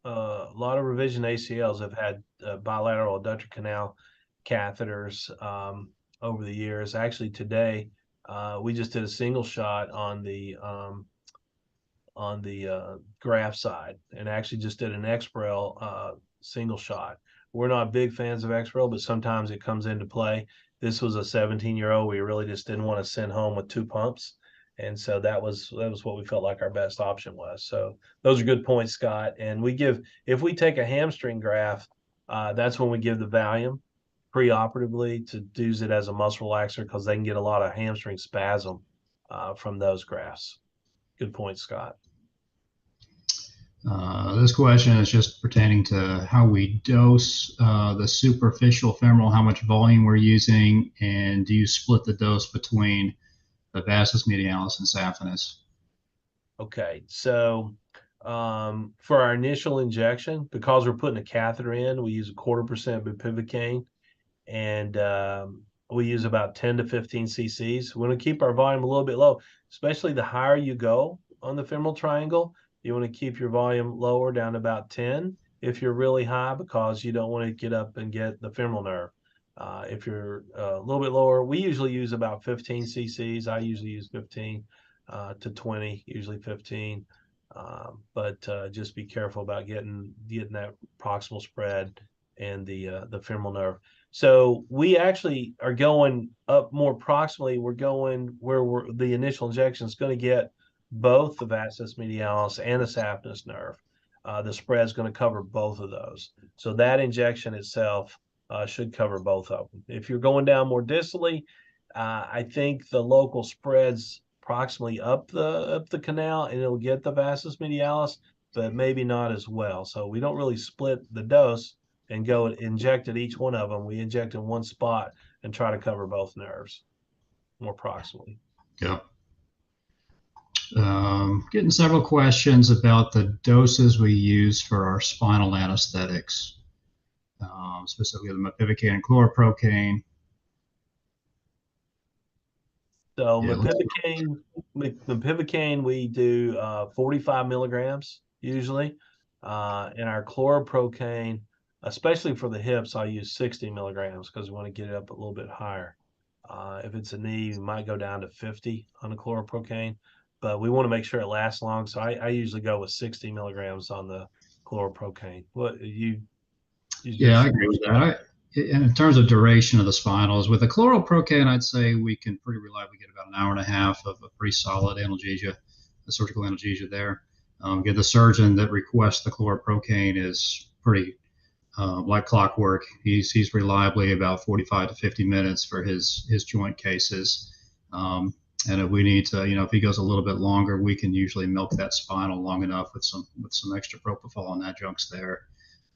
revision ACLs have had bilateral adductor canal catheters over the years. Actually, today we just did a single shot on the graft side, and actually just did an XPREL single shot. We're not big fans of XPREL, but sometimes it comes into play. This was a 17-year-old we really just didn't want to send home with 2 pumps. And so that was what we felt like our best option was. So those are good points, Scott. And if we take a hamstring graft, that's when we give the Valium. preoperatively to use it as a muscle relaxer because they can get a lot of hamstring spasm from those grafts. Good point, Scott. This question is just pertaining to how we dose the superficial femoral, how much volume we're using, and do you split the dose between the vastus medialis and saphenous? Okay, so for our initial injection, because we're putting a catheter in, we use 0.25% bupivacaine, and we use about 10 to 15 cc's. We want to keep our volume a little bit low, especially the higher you go on the femoral triangle. You want to keep your volume lower, down to about 10 if you're really high, because you don't want to get up and get the femoral nerve. If you're a little bit lower, we usually use about 15 cc's. I usually use 15 to 20, usually 15. But just be careful about getting that proximal spread and the femoral nerve. So we actually are going up more proximally. We're going where the initial injection is going to get both the vastus medialis and the saphenous nerve. The spread is going to cover both of those. So that injection itself should cover both of them. If you're going down more distally, I think the local spreads proximally up the canal and it'll get the vastus medialis, but maybe not as well. So we don't really split the dose and go and inject at each one of them. We inject in one spot and try to cover both nerves more proximally. Yeah. Getting several questions about the doses we use for our spinal anesthetics, specifically the mepivacaine and chloroprocaine. So Yeah, mepivacaine, we do 45 milligrams usually. And our chloroprocaine, especially for the hips, I use 60 milligrams because we want to get it up a little bit higher. If it's a knee, we might go down to 50 on the chloroprocaine, but we want to make sure it lasts long. So I usually go with 60 milligrams on the chloroprocaine. What you yeah, I agree with that. In terms of duration of the spinals, with the chloroprocaine, I'd say we can pretty reliably get about an hour and a half of a pretty solid analgesia, the surgical analgesia there. Again, the surgeon that requests the chloroprocaine is pretty like clockwork. He's reliably about 45 to 50 minutes for his joint cases. And if we need to, if he goes a little bit longer, we can usually milk that spinal long enough with some extra propofol and adjuncts there.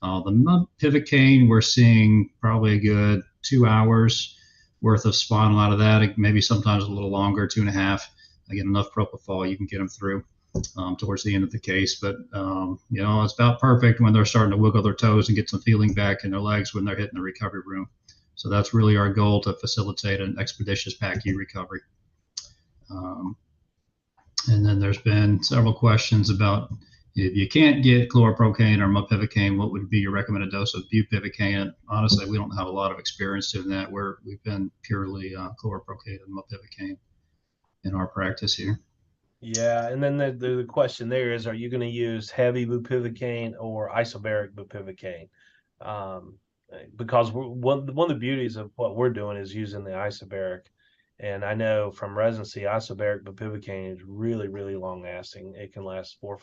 The mepivacaine, we're seeing probably a good 2 hours worth of spinal out of that, maybe sometimes a little longer, 2.5. Again, enough propofol, you can get them through towards the end of the case. But, it's about perfect when they're starting to wiggle their toes and get some feeling back in their legs when they're hitting the recovery room. So that's really our goal, to facilitate an expeditious PACU recovery. And then there's been several questions about, if you can't get chloroprocaine or mepivacaine, what would be your recommended dose of bupivacaine? And honestly, we don't have a lot of experience doing that. We've been purely chloroprocaine and mepivacaine in our practice here. Yeah, and then the question there is, are you going to use heavy bupivacaine or isobaric bupivacaine? Because one of the beauties of what we're doing is using the isobaric. And I know from residency, isobaric bupivacaine is really, really long lasting. It can last 4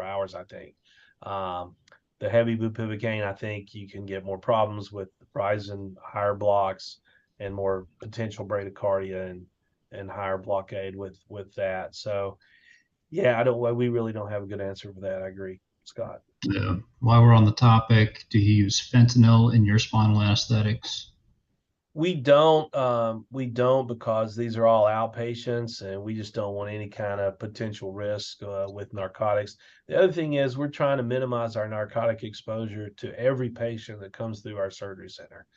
hours, I think. The heavy bupivacaine, I think you can get more problems with rising higher blocks and more potential bradycardia and higher blockade with that. So yeah, we really don't have a good answer for that. I agree, Scott. Yeah. While we're on the topic, do you use fentanyl in your spinal anesthetics? We don't because these are all outpatients and we just don't want any kind of potential risk with narcotics. The other thing is we're trying to minimize our narcotic exposure to every patient that comes through our surgery center.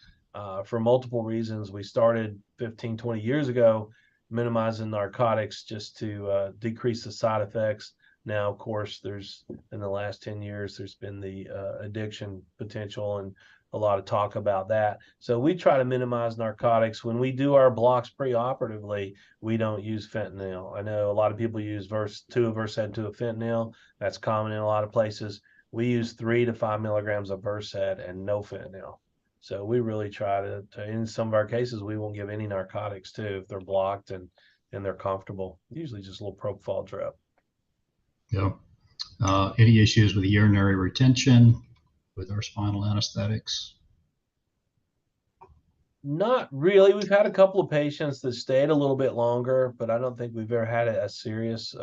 For multiple reasons, we started 15, 20 years ago minimizing narcotics just to decrease the side effects. Now, of course, in the last 10 years, there's been the addiction potential and a lot of talk about that. So we try to minimize narcotics. When we do our blocks preoperatively, we don't use fentanyl. I know a lot of people use Versed 2 of fentanyl. That's common in a lot of places. We use 3 to 5 milligrams of Versed and no fentanyl. So we really try to, in some of our cases, we won't give any narcotics too if they're blocked and they're comfortable. Usually just a little propofol drip. Yeah. Any issues with urinary retention with our spinal anesthetics? Not really. We've had a couple of patients that stayed a little bit longer, but I don't think we've ever had a serious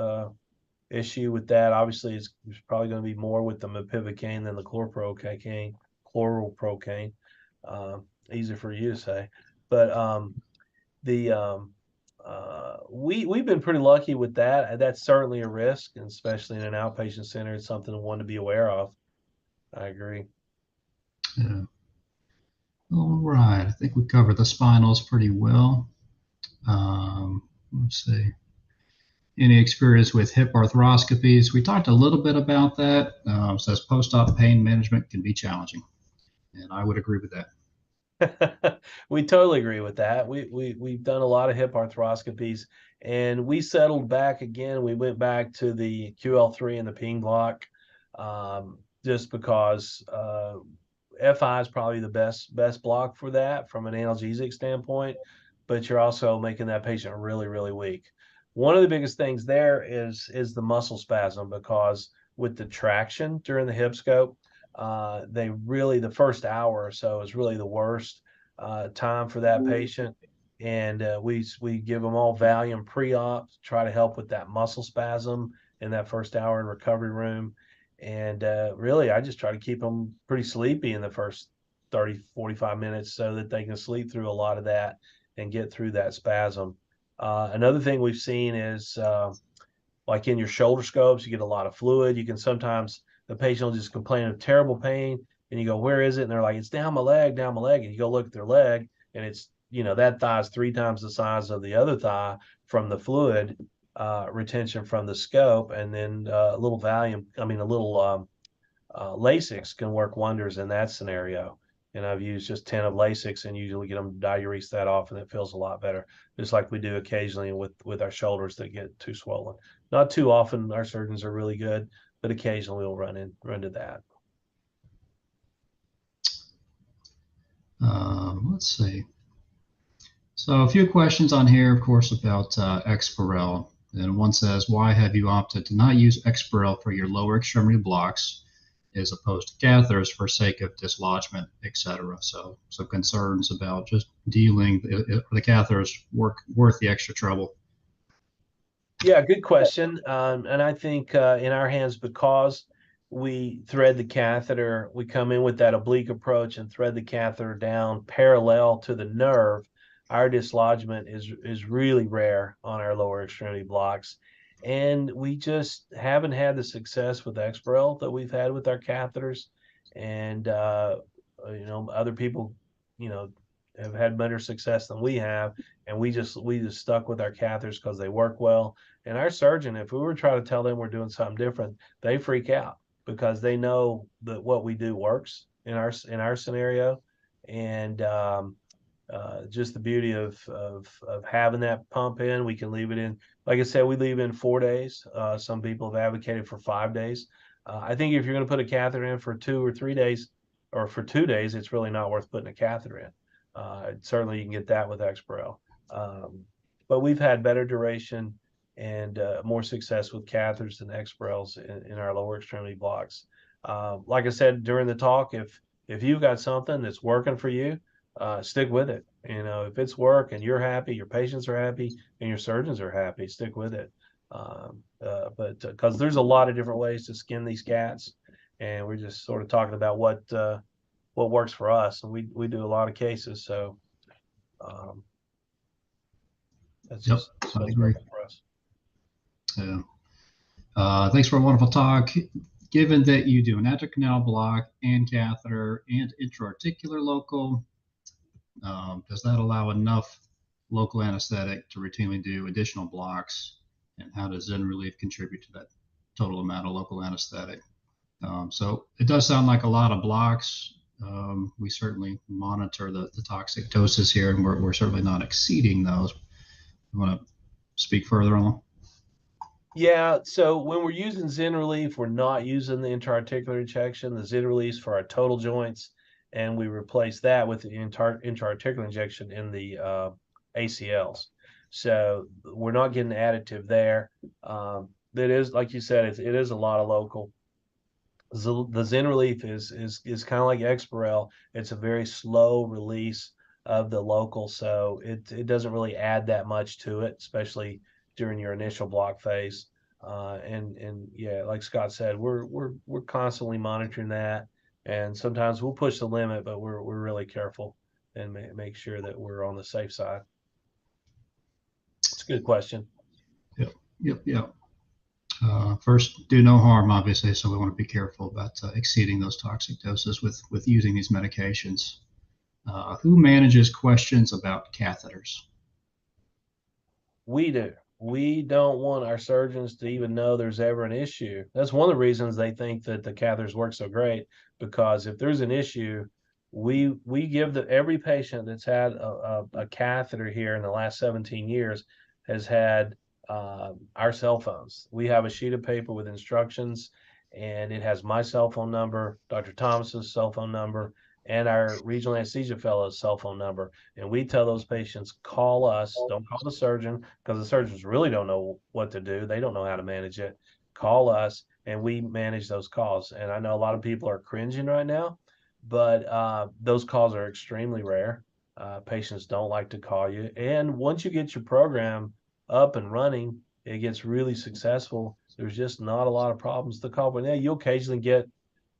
issue with that. Obviously, it's probably going to be more with the mepivacaine than the chloroprocaine. Easier for you to say, but we've been pretty lucky with that. That's certainly a risk, and especially in an outpatient center, it's something one to be aware of. I agree. Yeah. All right. I think we covered the spinals pretty well. Let's see. Any experience with hip arthroscopies? We talked a little bit about that. Says post-op pain management can be challenging, and I would agree with that. We totally agree with that. We've done a lot of hip arthroscopies, and we settled back again. We went back to the QL3 and the ping block, just because FI is probably the best block for that from an analgesic standpoint, but you're also making that patient really, really weak. One of the biggest things there is the muscle spasm, because with the traction during the hip scope, the first hour or so is really the worst time for that patient. And we give them all Valium pre-op to try to help with that muscle spasm in that first hour in recovery room. And really, I just try to keep them pretty sleepy in the first 30, 45 minutes so that they can sleep through a lot of that and get through that spasm. Another thing we've seen is like in your shoulder scopes, you get a lot of fluid. You can sometimes, the patient will just complain of terrible pain, and you go, where is it? And they're like, it's down my leg, down my leg. And you go look at their leg, and it's, that thigh is 3 times the size of the other thigh from the fluid retention from the scope. And then a little Lasix can work wonders in that scenario. And I've used just 10 of Lasix and usually get them to diurese that off, and it feels a lot better, just like we do occasionally with our shoulders that get too swollen. Not too often, our surgeons are really good, but occasionally we'll run to that. Let's see. So a few questions on here, of course, about Exparel. And one says, why have you opted to not use Exparel for your lower extremity blocks as opposed to catheters for sake of dislodgement, etc.? So concerns about just dealing, the catheters worth the extra trouble? Yeah, good question. And I think in our hands, because we thread the catheter, we come in with that oblique approach and thread the catheter down parallel to the nerve. Our dislodgement is really rare on our lower extremity blocks. And we just haven't had the success with Exparel that we've had with our catheters. And, other people, have had better success than we have. And we just stuck with our catheters because they work well. And our surgeon, if we were trying to tell them we're doing something different, they freak out because they know that what we do works in our scenario. And just the beauty of having that pump in, we can leave it in. Like I said, we leave in 4 days. Some people have advocated for 5 days. I think if you're going to put a catheter in for 2 or 3 days, or for 2 days, it's really not worth putting a catheter in. Certainly, you can get that with Exparel. But we've had better duration and more success with catheters than Exparels in our lower extremity blocks. Like I said during the talk, if you've got something that's working for you, stick with it. If it's work and you're happy, your patients are happy, and your surgeons are happy, stick with it. But because there's a lot of different ways to skin these cats, and we're just sort of talking about what works for us, and we do a lot of cases, so that's just I agree for us. Yeah. Thanks for a wonderful talk. Given that you do an adductor canal block and catheter and intra-articular local, does that allow enough local anesthetic to routinely do additional blocks? And how does ZenRelief contribute to that total amount of local anesthetic? So it does sound like a lot of blocks. We certainly monitor the toxic doses here, and we're certainly not exceeding those. You want to speak further on that? Yeah, so when we're using ZenRelief, we're not using the intra-articular injection. The ZenRelief is for our total joints, and we replace that with the intra-articular injection in the ACLs. So we're not getting additive there. That is, like you said, it is a lot of local. The ZenRelief is kind of like Exparel. It's a very slow release of the local, so it doesn't really add that much to it, especially during your initial block phase. And yeah, like Scott said, we're constantly monitoring that, and sometimes we'll push the limit, but we're really careful and make sure that we're on the safe side. It's a good question. Yep. First, do no harm, obviously, so we want to be careful about exceeding those toxic doses with using these medications. Who manages questions about catheters? We do. We don't want our surgeons to even know there's ever an issue. That's one of the reasons they think that the catheters work so great, because if there's an issue, we give every patient that's had a catheter here in the last 17 years has had our cell phones. We have a sheet of paper with instructions, and it has my cell phone number, Dr. Thomas's cell phone number, and our regional anesthesia fellow's cell phone number. And we tell those patients, call us, don't call the surgeon, because the surgeons really don't know what to do. They don't know how to manage it. Call us, and we manage those calls. And I know a lot of people are cringing right now, but those calls are extremely rare. Patients don't like to call you. And once you get your program up and running, it gets really successful. There's just not a lot of problems to call. But yeah, you'll occasionally get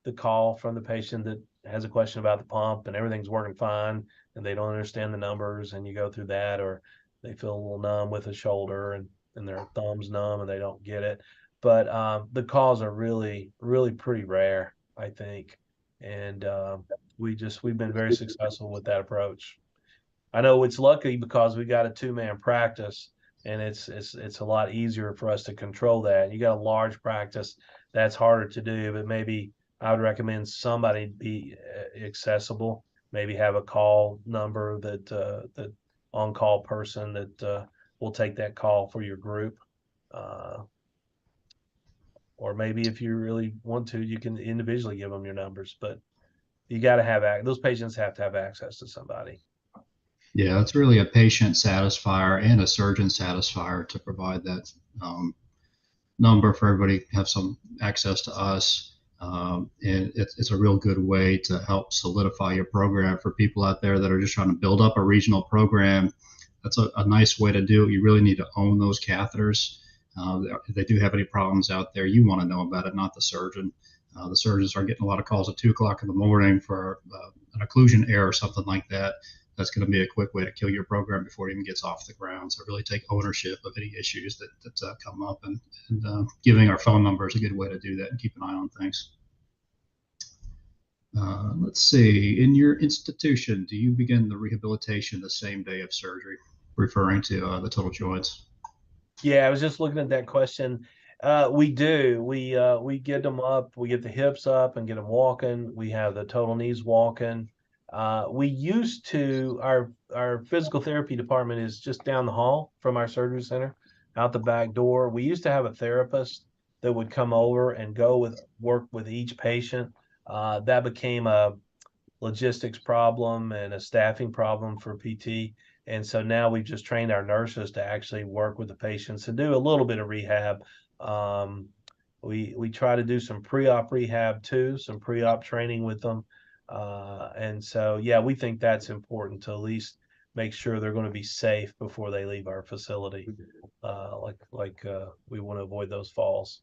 the call from the patient that has a question about the pump and everything's working fine and they don't understand the numbers, and you go through that, or they feel a little numb with the shoulder and their thumb's numb and they don't get it. But the calls are really, really pretty rare, I think. And we've been very successful with that approach. I know it's lucky because we got a 2-man practice, and it's a lot easier for us to control that. You got a large practice, that's harder to do, but maybe I would recommend somebody be accessible. Maybe have a call number that on-call person that will take that call for your group. Or maybe if you really want to, you can individually give them your numbers, but you got to have those patients have to have access to somebody. Yeah, it's really a patient satisfier and a surgeon satisfier to provide that number for everybody to have some access to us. And it's a real good way to help solidify your program for people out there that are just trying to build up a regional program. That's a nice way to do it. You really need to own those catheters. If they do have any problems out there, you want to know about it, not the surgeon. The surgeons are getting a lot of calls at 2 o'clock in the morning for an occlusion error or something like that. That's going to be a quick way to kill your program before it even gets off the ground. So really take ownership of any issues that come up, and giving our phone number is a good way to do that and keep an eye on things. Let's see, in your institution, do you begin the rehabilitation the same day of surgery, referring to the total joints? Yeah, I was just looking at that question. We do. We get them up. We get the hips up and get them walking. We have the total knees walking. We used to our physical therapy department is just down the hall from our surgery center, out the back door. We used to have a therapist that would come over and work with each patient. That became a logistics problem and a staffing problem for PT. And so now we've just trained our nurses to actually work with the patients and do a little bit of rehab. We try to do some pre-op rehab too, some pre-op training with them. And so, yeah, we think that's important to at least make sure they're going to be safe before they leave our facility. We want to avoid those falls.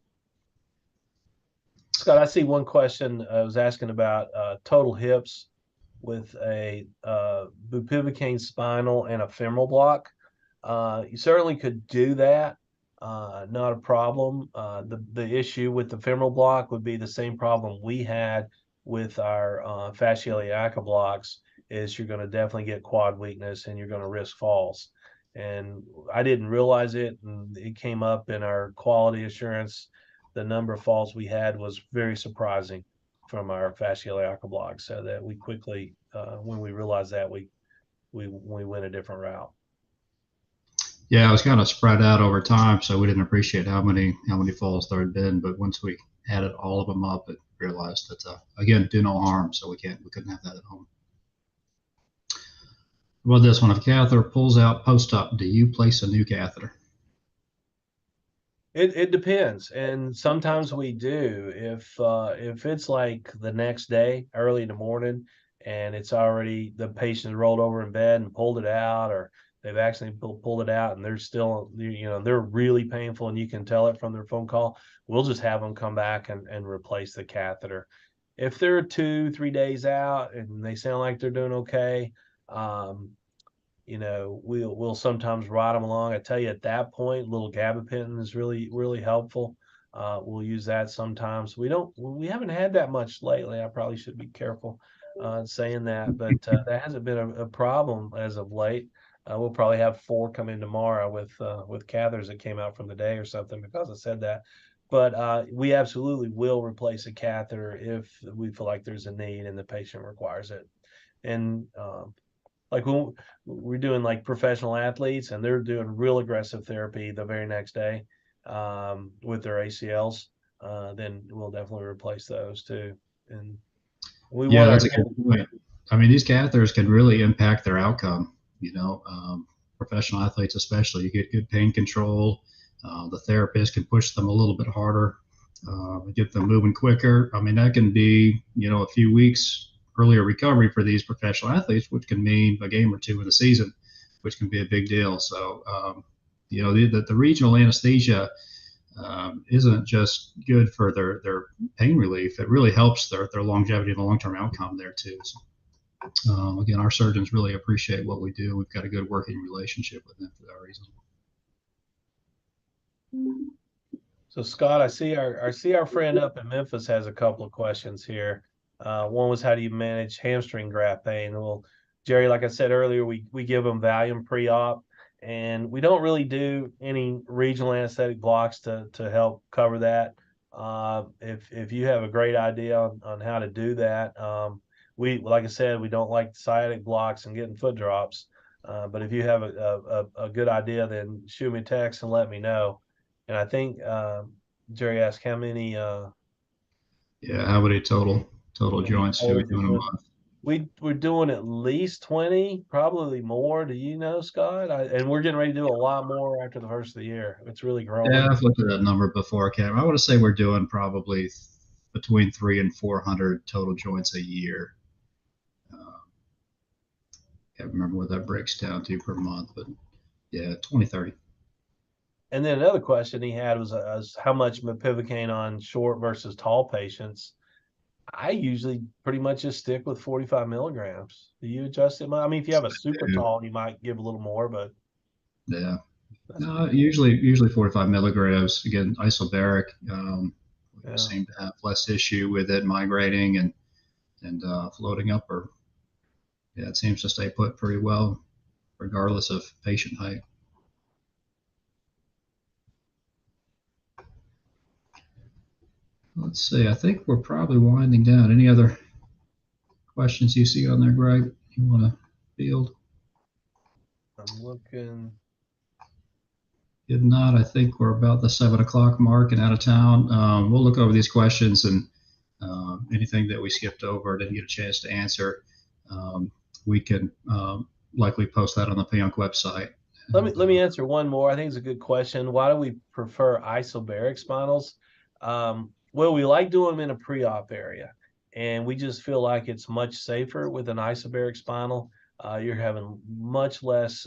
Scott, I see one question. I was asking about total hips with a Bupivacaine spinal and a femoral block. You certainly could do that. Not a problem. The issue with the femoral block would be the same problem we had with our fascial iliaca blocks, is you're going to definitely get quad weakness and you're going to risk falls. And I didn't realize it, and it came up in our quality assurance. The number of falls we had was very surprising from our fascial iliaca block, so that we quickly, when we realized that, we went a different route. Yeah, it was kind of spread out over time, so we didn't appreciate how many falls there had been. But once we added all of them up, it realized that again, do no harm, so we couldn't have that at home. Well, this one, if a catheter pulls out post-op, do you place a new catheter? It depends, and sometimes we do. If it's like the next day, early in the morning, and it's already, the patient rolled over in bed and pulled it out, or they've actually pulled it out and they're still, they're really painful and you can tell it from their phone call, we'll just have them come back and replace the catheter. If they're 2-3 days out and they sound like they're doing okay, we'll sometimes ride them along. I tell you, at that point, little gabapentin is really, really helpful. We'll use that sometimes. We haven't had that much lately. I probably should be careful saying that, but that hasn't been a problem as of late. We'll probably have 4 come in tomorrow with catheters that came out from the day or something because I said that. But we absolutely will replace a catheter if we feel like there's a need and the patient requires it. And like when we're doing like professional athletes and they're doing real aggressive therapy the very next day with their ACLs, then we'll definitely replace those too. And Yeah, that's a good point. I mean, these catheters can really impact their outcome. Professional athletes especially, you get good pain control. The therapist can push them a little bit harder, get them moving quicker. I mean, that can be, a few weeks earlier recovery for these professional athletes, which can mean a game or 2 in the season, which can be a big deal. So, the regional anesthesia isn't just good for their pain relief. It really helps their longevity and the long-term outcome there too. So, again, our surgeons really appreciate what we do. We've got a good working relationship with them for that reason. So Scott, I see our friend up in Memphis has a couple of questions here. One was, how do you manage hamstring graft pain? Well, Jerry, like I said earlier, we give them Valium pre-op, and we don't really do any regional anesthetic blocks to help cover that. If you have a great idea on how to do that, like I said, we don't like sciatic blocks and getting foot drops. But if you have a good idea, then shoot me a text and let me know. And I think Jerry asked how many. How many total joints do we do in a month? We're doing at least 20, probably more. Do you know, Scott? And we're getting ready to do a lot more after the first of the year. It's really growing. Yeah, I've looked at that number before, Cam. I want to say we're doing probably between 300 and 400 total joints a year. Can't remember what that breaks down to per month, but yeah, 20, 30. And then another question he had was how much mepivacaine on short versus tall patients. I usually pretty much just stick with 45 milligrams. Do you adjust it? I mean, if you have a super tall, you might give a little more, but yeah, no, usually 45 milligrams. Again, isobaric. Seem to have less issue with it migrating and floating up, or it seems to stay put pretty well, regardless of patient height. Let's see. I think we're probably winding down. Any other questions you see on there, Greg, you want to field? I'm looking. If not, I think we're about the 7 o'clock mark and out of town. We'll look over these questions, and anything that we skipped over, didn't get a chance to answer, we can likely post that on the PAJUNK website. Let me answer one more. I think it's a good question. Why do we prefer isobaric spinals? Well, we like doing them in a pre-op area, and we just feel like it's much safer with an isobaric spinal. You're having much less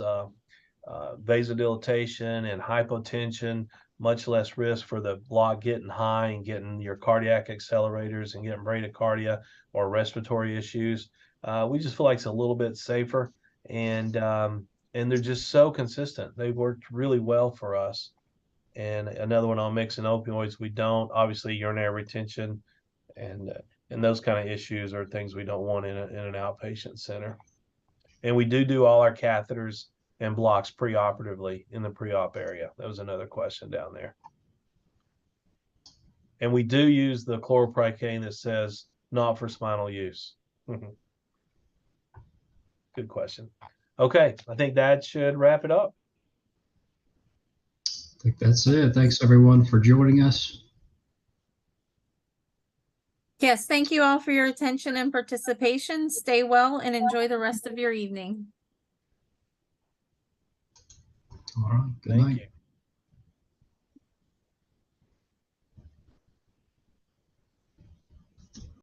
vasodilatation and hypotension, much less risk for the block getting high and getting your cardiac accelerators and getting bradycardia or respiratory issues. We just feel like it's a little bit safer, and they're just so consistent. They've worked really well for us. And another one on mixing opioids, we don't. Obviously, urinary retention and those kind of issues are things we don't want in an outpatient center. And we do all our catheters and blocks preoperatively in the pre-op area. That was another question down there. And we do use the chloroprocaine that says not for spinal use. Good question. Okay, I think that should wrap it up. I think that's it. Thanks everyone for joining us. Yes, thank you all for your attention and participation. Stay well and enjoy the rest of your evening. All right. Good Thank night. you.